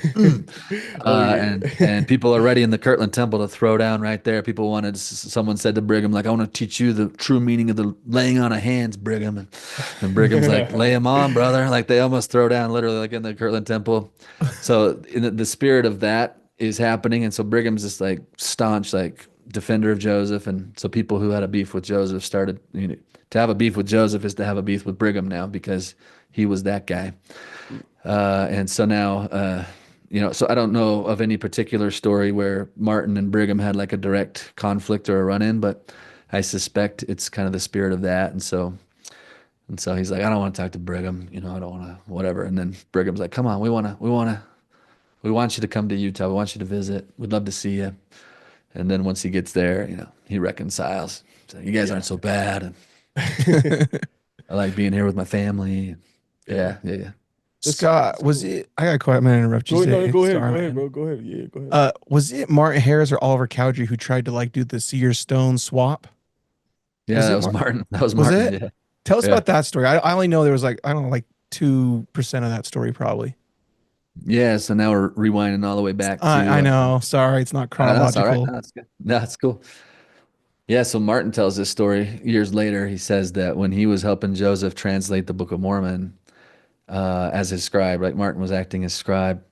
Oh yeah. and people are ready in the Kirtland Temple to throw down right there. People wanted. Someone said to Brigham, like, "I want to teach you the true meaning of the laying on of hands, Brigham." And Brigham's like, "Lay him on, brother!" Like they almost throw down, literally, like in the Kirtland Temple. So in the spirit of that is happening, and so Brigham's just like staunch, like defender of Joseph, and so people who had a beef with Joseph started. To have a beef with Joseph is to have a beef with Brigham now because he was that guy. And so now, so I don't know of any particular story where Martin and Brigham had like a direct conflict or a run-in, but I suspect it's kind of the spirit of that. And so he's like, I don't want to talk to Brigham, I don't want to, whatever. And then Brigham's like, come on, we want you to come to Utah. We want you to visit. We'd love to see you. And then once he gets there, he reconciles. So you guys Yeah. aren't so bad. And I like being here with my family. Yeah, yeah, yeah. Scott, was cool. it? I got quite. I'm gonna interrupt you. No, go ahead, Sorry, man. bro. Go ahead. Yeah, go ahead. Was it Martin Harris or Oliver Cowdery who tried to like do the Sears Stone swap? Yeah, Was that it was Martin. That was Was Martin. it? Yeah. Tell us Yeah. about that story. I only know there was like, I don't know, like 2% of that story probably. Yeah. So now we're rewinding all the way back to, I know. Sorry, it's not no, that's all right. chronological. No, that's good. No, that's cool. Yeah. So Martin tells this story years later. He says that when he was helping Joseph translate the Book of Mormon, as his scribe, like Martin was acting as scribe,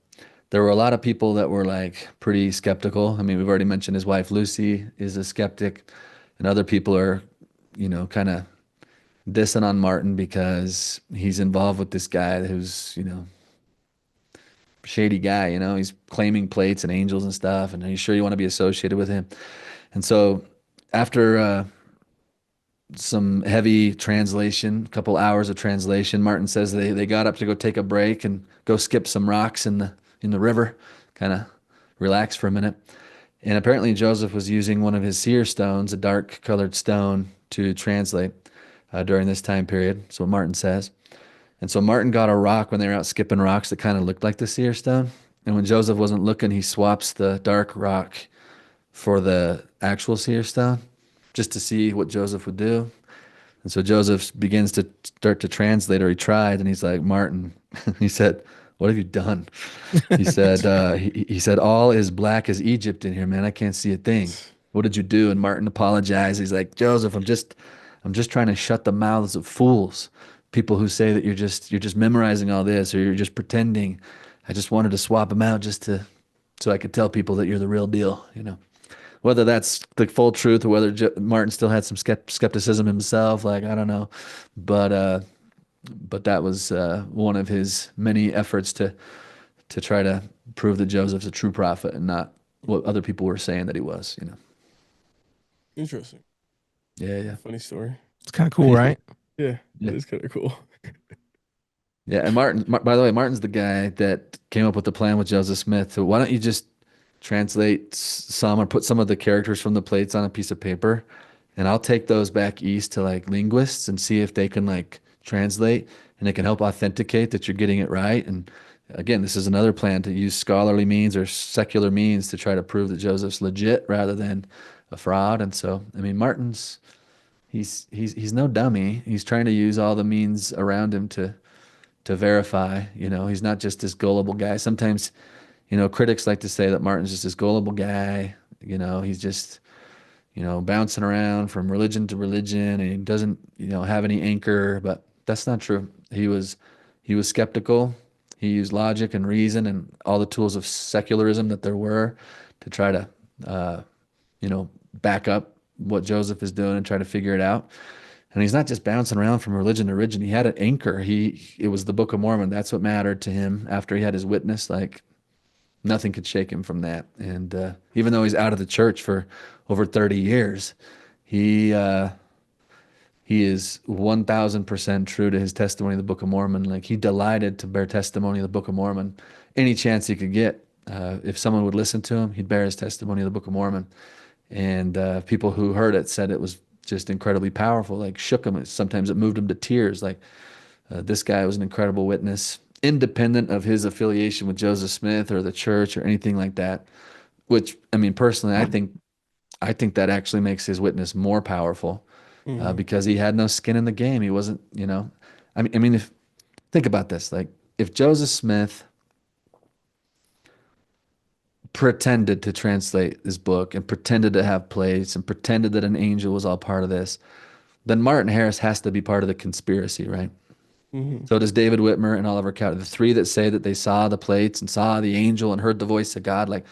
there were a lot of people that were like pretty skeptical. I mean, we've already mentioned his wife Lucy is a skeptic, and other people are, kind of dissing on Martin because he's involved with this guy who's, shady guy, he's claiming plates and angels and stuff. And are you sure you want to be associated with him? And so after some heavy translation, a couple hours of translation, Martin says they got up to go take a break and go skip some rocks in the river, kind of relax for a minute. And apparently Joseph was using one of his seer stones, a dark colored stone, to translate during this time period. That's what Martin says. And so Martin got a rock when they were out skipping rocks that kind of looked like the seer stone. And when Joseph wasn't looking, he swaps the dark rock for the actual seer stone just to see what Joseph would do. And so Joseph begins to start to translate, or he tried, and he's like, Martin, he said, what have you done? He said, all is black as Egypt in here, man. I can't see a thing. What did you do? And Martin apologized. He's like, Joseph, I'm just trying to shut the mouths of fools, people who say that you're just memorizing all this or you're just pretending. I just wanted to swap them out so I could tell people that you're the real deal. Whether that's the full truth or whether Martin still had some skepticism himself, like I don't know, but that was one of his many efforts to try to prove that Joseph's a true prophet and not what other people were saying that he was. Interesting. Yeah, yeah, Funny story. It's kind of cool, right? Yeah, Yeah. that is kind of cool. yeah. And by the way, Martin's the guy that came up with the plan with Joseph Smith. So why don't you just translate some or put some of the characters from the plates on a piece of paper, and I'll take those back east to like linguists and see if they can like translate and they can help authenticate that you're getting it right. And again, this is another plan to use scholarly means or secular means to try to prove that Joseph's legit rather than a fraud. And so, I mean, Martin's he's no dummy. He's trying to use all the means around him to verify. He's not just this gullible guy. Sometimes, critics like to say that Martin's just this gullible guy. He's just, bouncing around from religion to religion and he doesn't, have any anchor, but that's not true. He was skeptical. He used logic and reason and all the tools of secularism that there were to try to, back up what Joseph is doing and try to figure it out. And he's not just bouncing around from religion to religion. He had an anchor. It was the Book of Mormon. That's what mattered to him after he had his witness. Like nothing could shake him from that. And even though he's out of the church for over 30 years, he is 1,000% true to his testimony of the Book of Mormon. Like he delighted to bear testimony of the Book of Mormon any chance he could get. If someone would listen to him, he'd bear his testimony of the Book of Mormon. And people who heard it said it was just incredibly powerful, like shook him. Sometimes it moved him to tears. Like this guy was an incredible witness, independent of his affiliation with Joseph Smith or the church or anything like that. Which, I mean, personally, I think that actually makes his witness more powerful because he had no skin in the game. He wasn't, if think about this, like if Joseph Smith pretended to translate his book and pretended to have plates and pretended that an angel was all part of this, then Martin Harris has to be part of the conspiracy, right? Mm-hmm. So does David Whitmer and Oliver Cowdery. The three that say that they saw the plates and saw the angel and heard the voice of God, like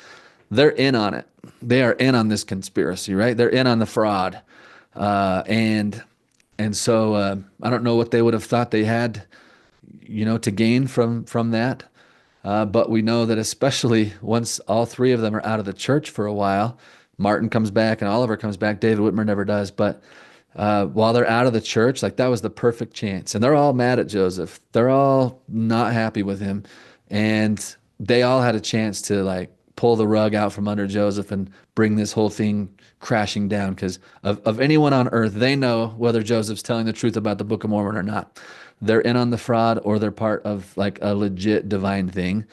they're in on it. They are in on this conspiracy, right? They're in on the fraud. And so I don't know what they would have thought they had, to gain from that. But we know that especially once all three of them are out of the church for a while, Martin comes back and Oliver comes back. David Whitmer never does. But while they're out of the church, like that was the perfect chance. And they're all mad at Joseph. They're all not happy with him. And they all had a chance to like pull the rug out from under Joseph and bring this whole thing crashing down. Because of anyone on earth, they know whether Joseph's telling the truth about the Book of Mormon or not. They're in on the fraud or they're part of like a legit divine thing.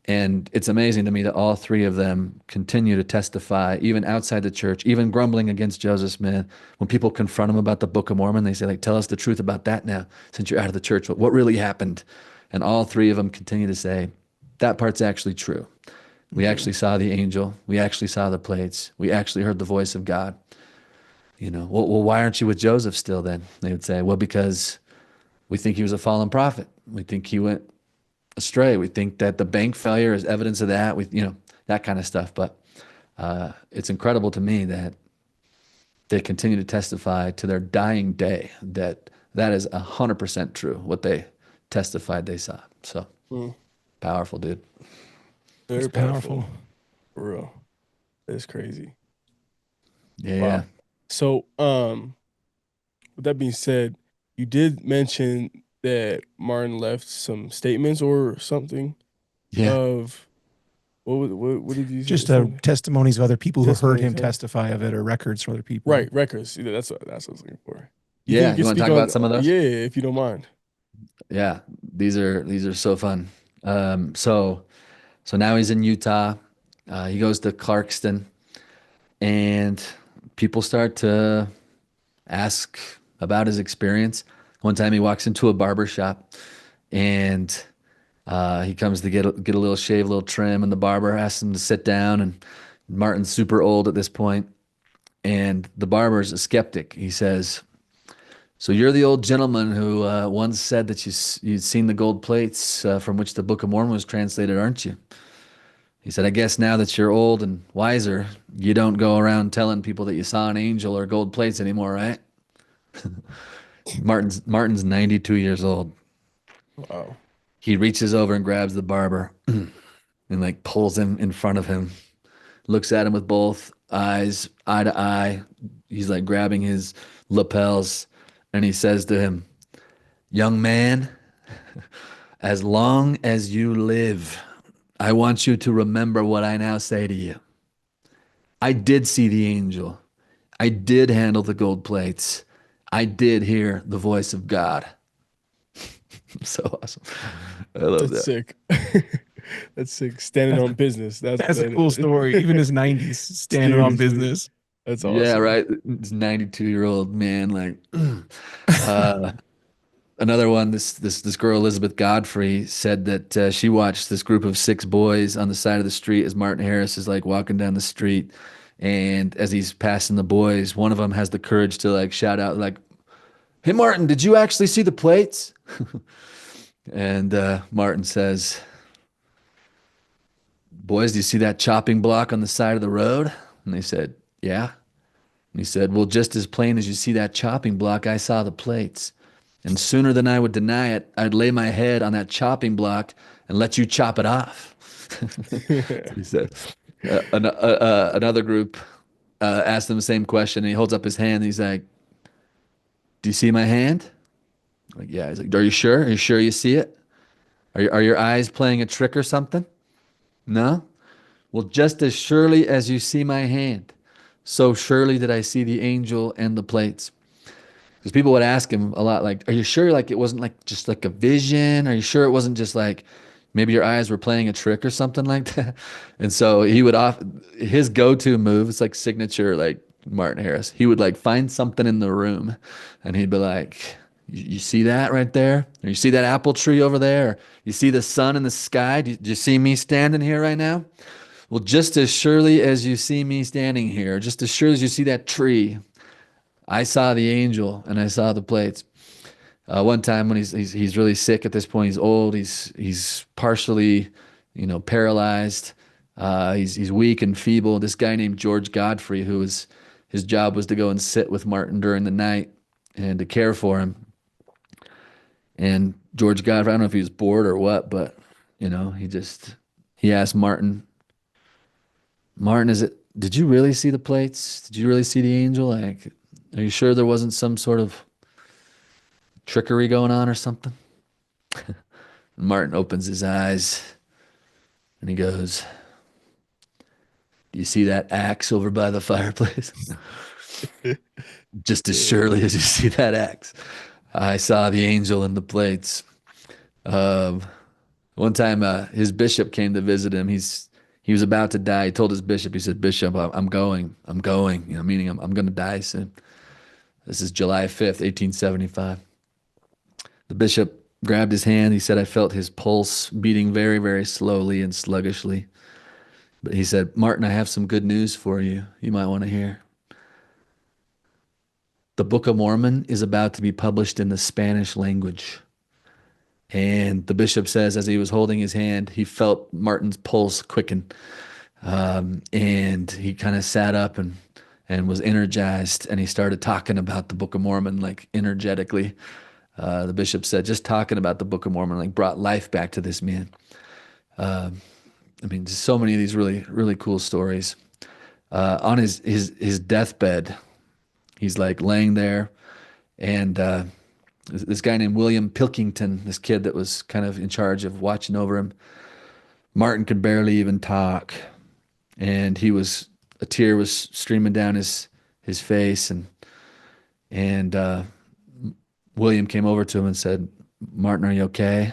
And it's amazing to me that all three of them continue to testify, even outside the church, even grumbling against Joseph Smith. When people confront him about the Book of Mormon, they say, like, tell us the truth about that now, since you're out of the church. What really happened? And all three of them continue to say, that part's actually true. We actually saw the angel. We actually saw the plates. We actually heard the voice of God. Well, why aren't you with Joseph still then? They would say, well, because we think he was a fallen prophet. We think he went astray. We think that the bank failure is evidence of that. That kind of stuff. But it's incredible to me that they continue to testify to their dying day that is 100% true, what they testified they saw. So powerful, dude. Very It's powerful. For real. It's crazy. Yeah. Wow. So, with that being said, you did mention that Martin left some statements or something Yeah. of what did you say? Just Something? testimonies of other people who heard him Testimonies, huh? testify of it, or records from other people. Right, records. Yeah, that's what I was looking for. Yeah, think you can want to speak talk on about some of those? Yeah, if you don't mind. Yeah, these are so fun. So now he's in Utah. He goes to Clarkston, and people start to ask about his experience. One time he walks into a barber shop, and he comes to get a little shave, a little trim, and the barber asks him to sit down. And Martin's super old at this point, and the barber's a skeptic. He says, so you're the old gentleman who once said that you'd seen the gold plates from which the Book of Mormon was translated, aren't you? He said, I guess now that you're old and wiser, you don't go around telling people that you saw an angel or gold plates anymore, right? Martin's 92 years old. Wow. He reaches over and grabs the barber and like pulls him in front of him, looks at him with both eyes, eye to eye. He's like grabbing his lapels, and he says to him, young man, as long as you live, I want you to remember what I now say to you. I did see the angel. I did handle the gold plates. I did hear the voice of God. So awesome. I love That's that. sick. That's sick. Standing on business. That's a cool story. Even his 90s, standing on Seriously. business. That's Yeah, awesome. right. This 92-year-old man, like another one, this girl, Elizabeth Godfrey, said that she watched this group of 6 boys on the side of the street as Martin Harris is like walking down the street. And as he's passing the boys, one of them has the courage to like shout out like, hey, Martin, did you actually see the plates? And Martin says, boys, do you see that chopping block on the side of the road? And they said, yeah. And he said, well, just as plain as you see that chopping block, I saw the plates. And sooner than I would deny it, I'd lay my head on that chopping block and let you chop it off. He said. Another group asked him the same question, and he holds up his hand. And he's like, do you see my hand? Like, yeah. He's like, are you sure? Are you sure you see it? Are your eyes playing a trick or something? No? Well, just as surely as you see my hand, so surely did I see the angel and the plates. Because people would ask him a lot, like, are you sure like it wasn't like just like a vision? Are you sure it wasn't just like maybe your eyes were playing a trick or something like that? And so he would his go-to move, it's like signature like Martin Harris. He would like find something in the room and he'd be like, you see that right there? Or you see that apple tree over there? Or you see the sun in the sky? Do you see me standing here right now? Well, just as surely as you see me standing here, just as surely as you see that tree, I saw the angel and I saw the plates. One time when he's really sick at this point, he's old, he's partially, paralyzed, he's weak and feeble. This guy named George Godfrey, his job was to go and sit with Martin during the night and to care for him. And George Godfrey, I don't know if he was bored or what, but he asked Martin, did you really see the plates? Did you really see the angel? Like, are you sure there wasn't some sort of trickery going on or something? Martin opens his eyes and he goes, do you see that axe over by the fireplace? Just as surely as you see that axe, I saw the angel in the plates. One time, his bishop came to visit him. He was about to die. He told his bishop, he said, "Bishop, I'm going. I'm going." Meaning I'm going to die soon. This is July 5th, 1875. The bishop grabbed his hand. He said, "I felt his pulse beating very, very slowly and sluggishly." But he said, "Martin, I have some good news for you. You might want to hear. The Book of Mormon is about to be published in the Spanish language." And the bishop says, as he was holding his hand, he felt Martin's pulse quicken. And he kind of sat up and was energized. And he started talking about the Book of Mormon, like energetically. The bishop said, just talking about the Book of Mormon, like brought life back to this man. I mean, just so many of these really, really cool stories. On his deathbed, he's like laying there, and this guy named William Pilkington, this kid that was kind of in charge of watching over him. Martin could barely even talk, and a tear was streaming down his face, and William came over to him and said, "Martin, are you okay?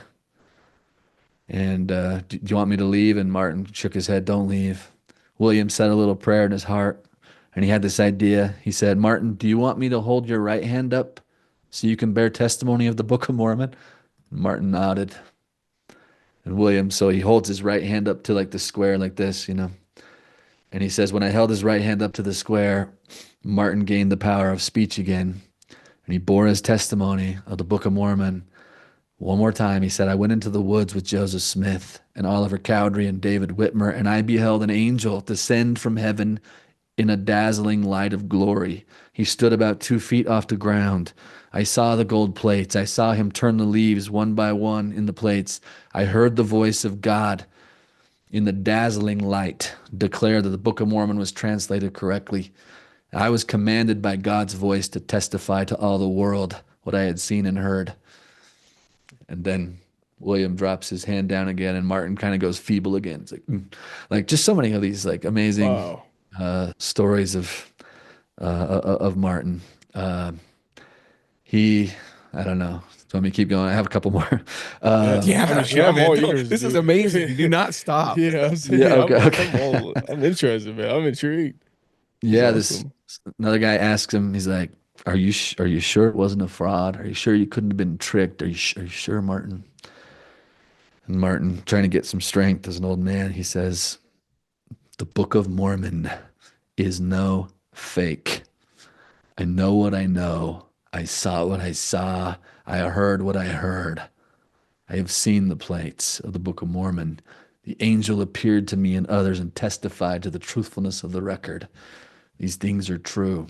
And do you want me to leave?" And Martin shook his head, "Don't leave." William said a little prayer in his heart, and he had this idea. He said, "Martin, do you want me to hold your right hand up so you can bear testimony of the Book of Mormon?" And Martin nodded. And William, so he holds his right hand up to like the square like this, And he says, when I held his right hand up to the square, Martin gained the power of speech again. And he bore his testimony of the Book of Mormon. One more time, he said, "I went into the woods with Joseph Smith and Oliver Cowdery and David Whitmer, and I beheld an angel descend from heaven in a dazzling light of glory. He stood about 2 feet off the ground. I saw the gold plates. I saw him turn the leaves one by one in the plates. I heard the voice of God in the dazzling light declare that the Book of Mormon was translated correctly. I was commanded by God's voice to testify to all the world what I had seen and heard." And then William drops his hand down again, and Martin kind of goes feeble again. It's like just so many of these like amazing stories of Martin. I don't know. So let me keep going. I have a couple more. I'm all man. yours, This is dude. amazing. Do not stop. Yeah, I'm saying, Yeah, okay. I'm interested, man. I'm intrigued. Yeah, Awesome. another guy asks him. He's like, "Are you sure it wasn't a fraud? Are you sure you couldn't have been tricked? Are you sure, Martin?" And Martin, trying to get some strength as an old man, he says, "The Book of Mormon is no fake. I know what I know. I saw what I saw. I heard what I heard. I have seen the plates of the Book of Mormon. The angel appeared to me and others and testified to the truthfulness of the record. These things are true."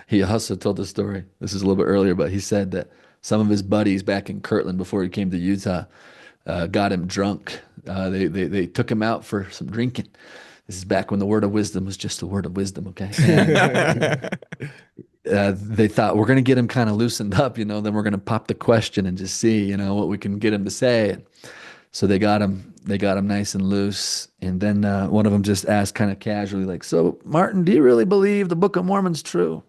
He also told the story, this is a little bit earlier, but he said that some of his buddies back in Kirtland before he came to Utah got him drunk. They took him out for some drinking. This is back when the word of wisdom was just the word of wisdom, okay? And they thought, we're going to get him kind of loosened up, then we're going to pop the question and just see, what we can get him to say. So they got him nice and loose. And then one of them just asked kind of casually, like, "So Martin, do you really believe the Book of Mormon's true?"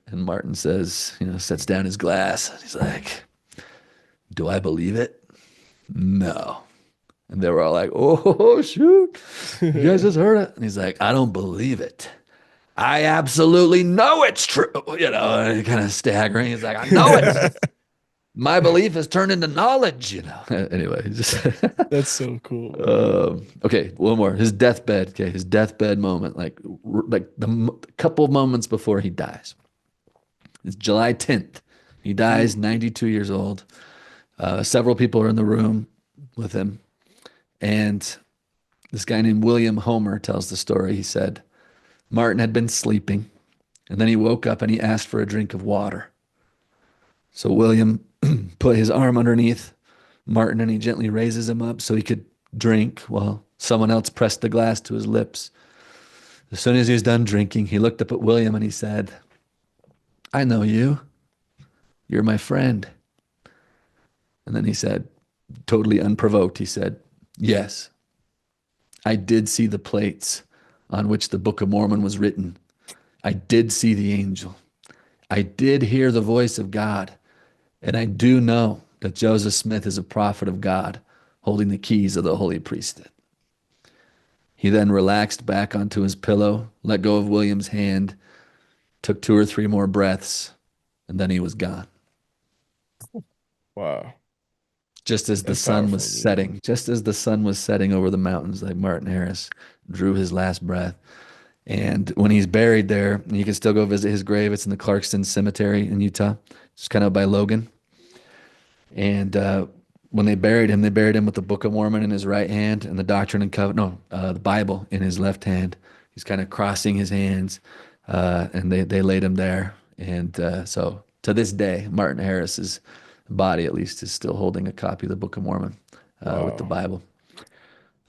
And Martin says, sets down his glass. He's like, "Do I believe it? No." And they were all like, "Oh, shoot. You guys just heard it." And he's like, "I don't believe it. I absolutely know it's true." And kind of staggering. He's like, "I know it. My belief has turned into knowledge." Anyway, just That's so cool. Okay, one more. His deathbed. Okay, his deathbed moment, like the couple of moments before he dies. It's July 10th. He dies, 92 years old. Several people are in the room with him, and this guy named William Homer tells the story. He said Martin had been sleeping, and then he woke up and he asked for a drink of water. So William put his arm underneath Martin and he gently raises him up so he could drink while someone else pressed the glass to his lips. As soon as he was done drinking, he looked up at William and he said, "I know you. You're my friend." And then he said, totally unprovoked, he said, "Yes, I did see the plates on which the Book of Mormon was written. I did see the angel. I did hear the voice of God. And I do know that Joseph Smith is a prophet of God, holding the keys of the holy priesthood. He then relaxed back onto his pillow, let go of William's hand, took 2 or 3 more breaths, and then he was gone. Wow. Just as the That's sun was powerful, dude. setting, just as the sun was setting over the mountains, like Martin Harris drew his last breath. And when he's buried there, you can still go visit his grave. It's in the Clarkston Cemetery in Utah, just kind of by Logan. And when they buried him with the Book of Mormon in his right hand and the Doctrine and Covenant, no, the Bible in his left hand. He's kind of crossing his hands, and they laid him there. And so to this day, Martin Harris's body, at least, is still holding a copy of the Book of Mormon with the Wow. Bible.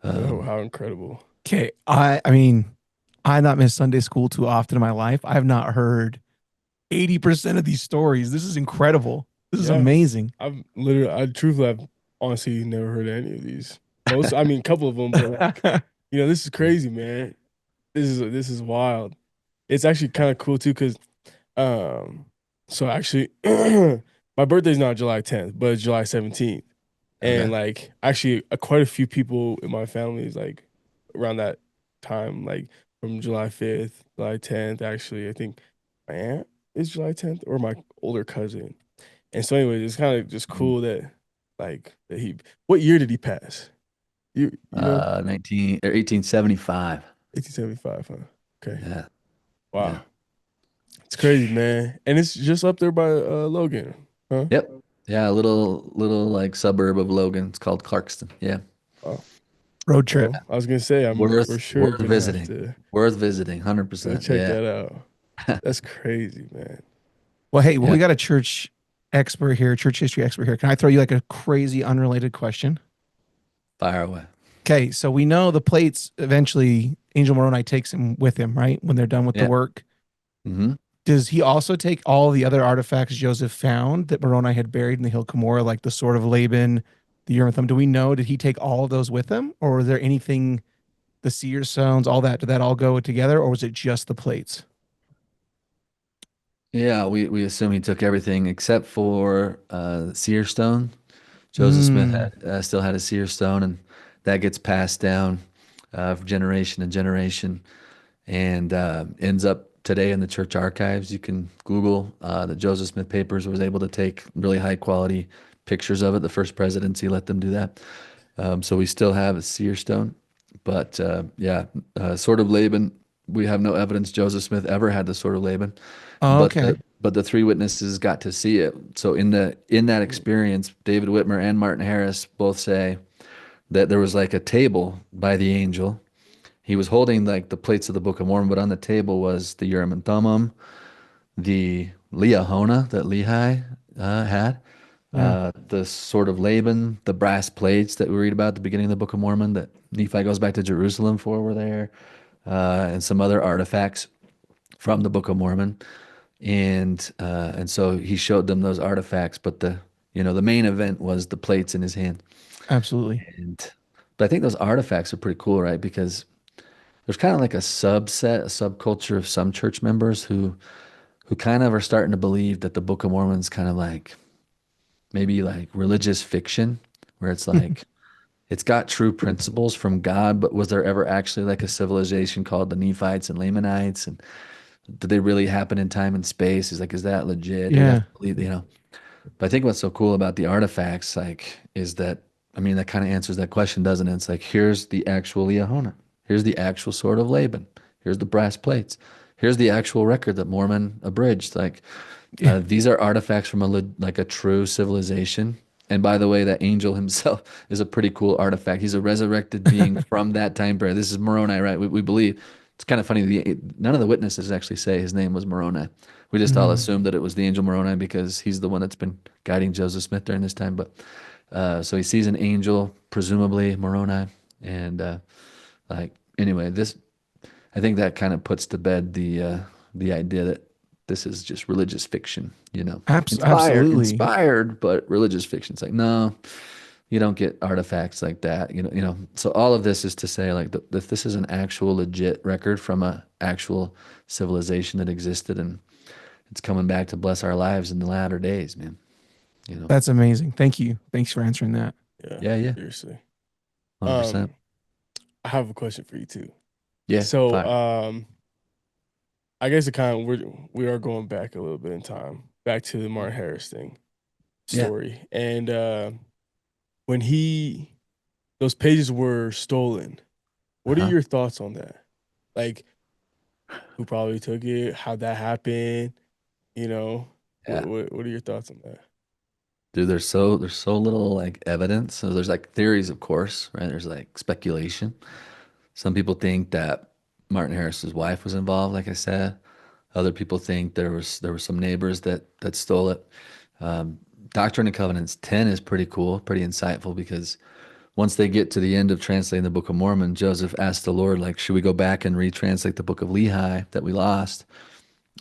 Oh, how incredible. Okay, I mean, I've not missed Sunday school too often in my life. I have not heard 80% of these stories. This is incredible. This is Yeah. amazing. I've honestly never heard any of these. I mean, a couple of them, but like, this is crazy, man. This is wild. It's actually kind of cool too, because so actually, my birthday's not July 10th, but it's July 17th, and Okay. like actually, quite a few people in my family is like around that time, like from July 5th, July 10th. Actually, I think my aunt is July 10th, or my older cousin. And so, anyways, it's kind of just cool that, like, that he. What year did he pass? You know, 1875. 1875, huh? Okay, Yeah. Yeah. wow, it's crazy, man, and it's just up there by Logan, huh? Yep. Yeah, a little like suburb of Logan. It's called Clarkston. Yeah. Wow. Road trip. Well, I was gonna say I'm for sure Worth gonna have visiting. to Worth visiting. go 100%. check Yeah. that out. That's crazy, man. Well, hey, Yeah. we got a church expert here, church history expert here. Can I throw you like a crazy unrelated question? Fire away. Okay, so we know the plates eventually Angel Moroni takes him with him, right? When they're done with the Yeah. work. Mm-hmm. Does he also take all the other artifacts Joseph found that Moroni had buried in the hill Cumorah, like the sword of Laban, the Urim and Thummim? Do we know, did he take all of those with him? Or was there anything, the seer stones, all that, did that all go together? Or was it just the plates? Yeah, we assume he took everything except for seer stone. Joseph Smith still had a seer stone, and that gets passed down from generation to generation, and ends up today in the church archives. You can Google the Joseph Smith papers. Was able to take really high quality pictures of it. The first presidency let them do that, so we still have a seer stone. But sword of Laban. We have no evidence Joseph Smith ever had the sword of Laban. Oh, okay. But the 3 witnesses got to see it. So in that experience, David Whitmer and Martin Harris both say that there was like a table by the angel. He was holding like the plates of the Book of Mormon, but on the table was the Urim and Thummim, the Liahona that Lehi had, the sword of Laban, the brass plates that we read about at the beginning of the Book of Mormon that Nephi goes back to Jerusalem for were there, and some other artifacts from the Book of Mormon. And so he showed them those artifacts, but the main event was the plates in his hand. Absolutely. But I think those artifacts are pretty cool, right? Because there's kind of like a subculture of some church members who kind of are starting to believe that the Book of Mormon is kind of like maybe like religious fiction, where it's like it's got true principles from God, but was there ever actually like a civilization called the Nephites and Lamanites, and did they really happen in time and space? Is that legit? Do we have Yeah. to believe, But I think what's so cool about the artifacts, like, is that, I mean, that kind of answers that question, doesn't it? It's like, here's the actual Liahona. Here's the actual sword of Laban. Here's the brass plates. Here's the actual record that Mormon abridged. Like, these are artifacts from like a true civilization. And by the way, that angel himself is a pretty cool artifact. He's a resurrected being from that time period. This is Moroni, right? We believe. It's kind of funny. None of the witnesses actually say his name was Moroni. We just all assumed that it was the angel Moroni because he's the one that's been guiding Joseph Smith during this time. But so he sees an angel, presumably Moroni, and anyway, I think that kind of puts to bed the idea that this is just religious fiction, Absolutely. inspired, but religious fiction. It's like, no, you don't get artifacts like that, So all of this is to say, like, that this is an actual legit record from a actual civilization that existed, and it's coming back to bless our lives in the latter days, man. you know. That's amazing. Thank you. Thanks for answering that. Yeah, Yeah, yeah, seriously. 100%. Um, I have a question for you too. Yeah, So, fire. I guess it kind of we are going back a little bit in time, back to the Martin Harris thing Yeah. story, and when those pages were stolen, what are Uh-huh. your thoughts on that? Like, who probably took it? How that happened? You know, Yeah. what are your thoughts on that? Dude, there's so little like evidence. So there's like theories, of course, right? There's like speculation. Some people think that Martin Harris's wife was involved, like I said. Other people think there were some neighbors that stole it. Um, Doctrine and Covenants 10 is pretty cool, pretty insightful because once they get to the end of translating the Book of Mormon, Joseph asked the Lord, like, should we go back and retranslate the Book of Lehi that we lost?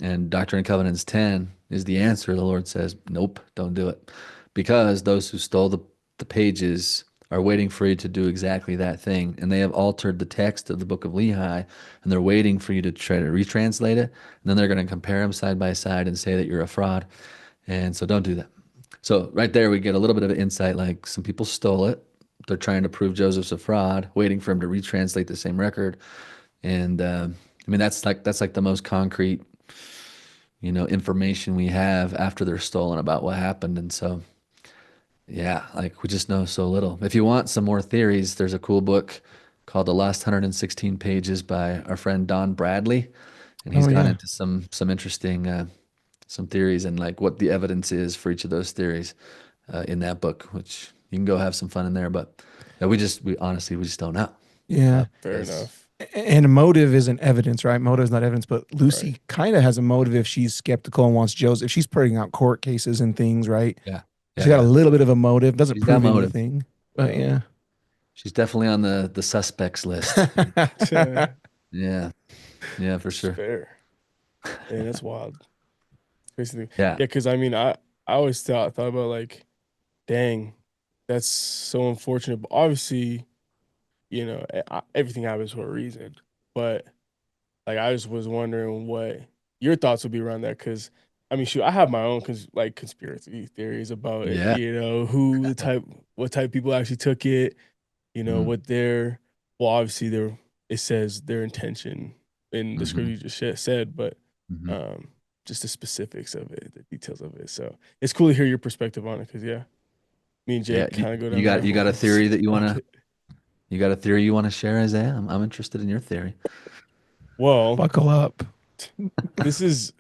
And Doctrine and Covenants 10 is the answer. The Lord says, nope, don't do it. Because those who stole the pages are waiting for you to do exactly that thing. And they have altered the text of the book of Lehi, and they're waiting for you to try to retranslate it. And then they're going to compare them side by side and say that you're a fraud. And so don't do that. So right there, we get a little bit of an insight like some people stole it. They're trying to prove Joseph's a fraud, waiting for him to retranslate the same record. And I mean, that's like the most concrete information we have after they're stolen about what happened. And so, yeah, like we just know so little. If you want some more theories, there's a cool book called The Last 116 Pages by our friend Don Bradley. And he's Oh gone yeah. into some interesting, some theories and like what the evidence is for each of those theories in that book, which you can go have some fun in there. But yeah, we honestly, we just don't know. Yeah. Fair Because, enough. And motive isn't evidence, right? Motive is not evidence, but Right. Lucy kind of has a motive if she's skeptical and wants Joseph. If she's putting out court cases and things, right? yeah, She's yeah, got a yeah. little bit of a motive. Doesn't She's got prove motive. anything, but Yeah. yeah. She's definitely on the suspects list. Yeah, yeah, for It's sure. fair. Man, that's wild. Crazy thing. Yeah. Yeah, because I mean, I always thought about like, dang, that's so unfortunate. But obviously, everything happens for a reason. But like, I just was wondering what your thoughts would be around that. Because I mean, shoot, I have my own conspiracy theories about it. Yeah. What type of people actually took it. Hmm. What their well, obviously it says their intention in the script Hmm. you just said, but Hmm. um, just the specifics of it, the details of it. So it's cool to hear your perspective on it because yeah, me and Yeah. Jake You, kind of go you down got that you got a whole theory that rabbit. you got a theory you want to share, Isaiah? I'm interested in your theory. Well, Buckle up. this is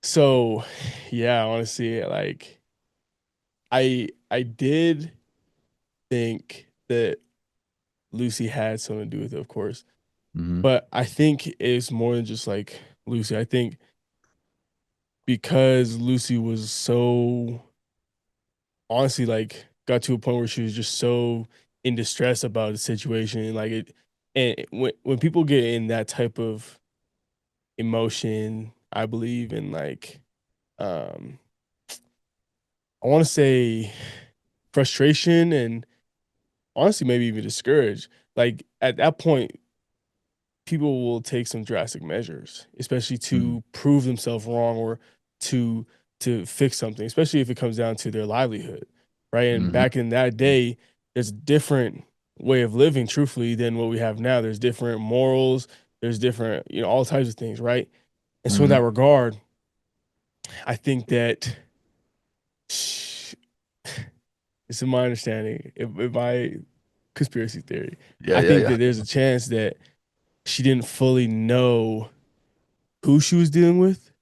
so yeah, honestly, like I did think that Lucy had something to do with it, of course, Hmm. but I think it's more than just like Lucy. I think because Lucy was so honestly like got to a point where she was just so in distress about the situation, like it, and when people get in that type of emotion, I believe in like um I want to say frustration and honestly maybe even discouraged. Like at that point, people will take some drastic measures, especially Hmm. to prove themselves wrong or to fix something, especially if it comes down to their livelihood, right? And Hmm. back in that day, there's a different way of living, truthfully, than what we have now. There's different morals, there's different, all types of things, right? And so in Hmm. that regard, I think that this is my understanding, if my conspiracy theory, Yeah, I yeah, think yeah. that there's a chance that she didn't fully know who she was dealing with,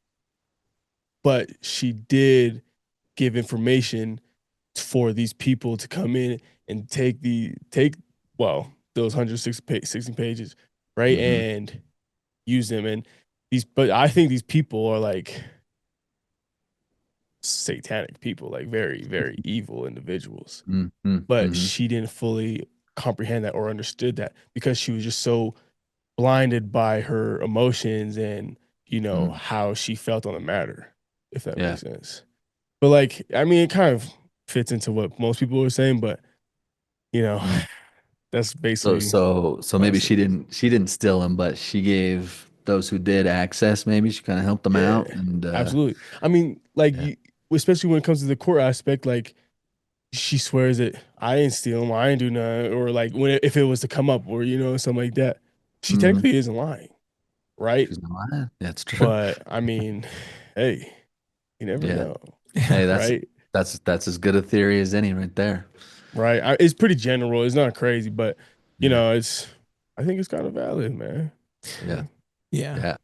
but she did give information for these people to come in and take well those 160 pages, right, Hmm. and use them. And but I think these people are like satanic people, like very very evil individuals. Hmm. But Hmm. she didn't fully comprehend that or understood that because she was just so blinded by her emotions and Hmm. how she felt on the matter, if that Yeah. makes sense. But like, I mean, it kind of fits into what most people are saying, but you know, Mm. that's So basically so so my maybe understanding. she didn't steal them, but she gave those who did access. Maybe she kind of helped them Yeah, out, and absolutely. I mean, like yeah. especially when it comes to the court aspect, like she swears that I ain't steal them, I ain't do nothing, or like if it was to come up, or something like that, she Mhm. technically isn't lying, right? She's not lying. Yeah, it's true. But I mean, hey, you never Yeah. know, Hey, right? that's as good a theory as any right there. Right. It's pretty general. It's not crazy, but Yeah. I think it's kind of valid, man. Yeah. Yeah. Yeah.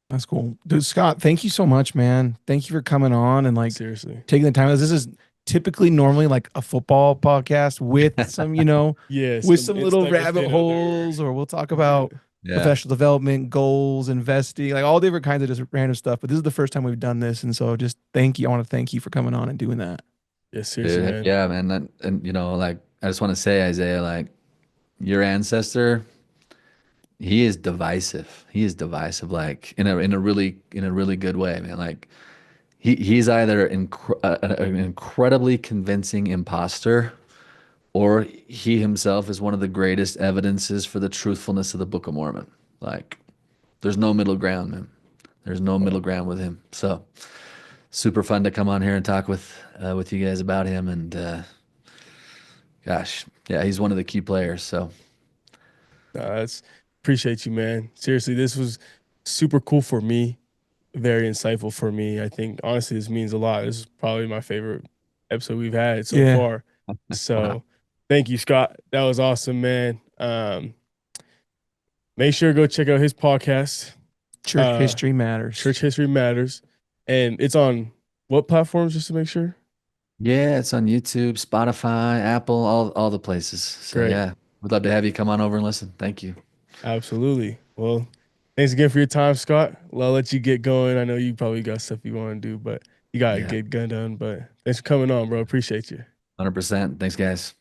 That's cool. Dude, Scott, thank you so much, man. Thank you for coming on and like Seriously. taking the time. This is typically normally like a football podcast with some, Yeah. with Some some little insight rabbit within holes, or we'll talk about Yeah. professional development, goals, investing, like all different kinds of just random stuff. But this is the first time we've done this. And so just thank you. I want to thank you for coming on and doing that. Yeah, seriously, Dude, heck man. yeah, man. And like I just want to say, Isaiah, like your ancestor, he is divisive. He is divisive, like in a really good way, man. Like he's either an incredibly convincing imposter, or he himself is one of the greatest evidences for the truthfulness of the Book of Mormon. Like there's no middle ground, man. There's no middle ground with him. So super fun to come on here and talk with you guys about him. And gosh, yeah, he's one of the key players. So That's appreciate you, man. Seriously, this was super cool for me. Very insightful for me. I think honestly, this means a lot. This is probably my favorite episode we've had so Yeah. far. wow. So, thank you, Scott. That was awesome, man. Make sure to go check out his podcast, Church history matters. Church History Matters, and it's on what platforms, just to make sure. Yeah, it's on YouTube, Spotify, Apple, all the places. So Great. yeah, we'd love to have you come on over and listen. Thank you. Absolutely. Well, thanks again for your time, Scott. Well, I'll let you get going. I know you probably got stuff you want to do, but you got to Yeah, get gun done. But thanks for coming on, bro. Appreciate you. 100%. Thanks, guys.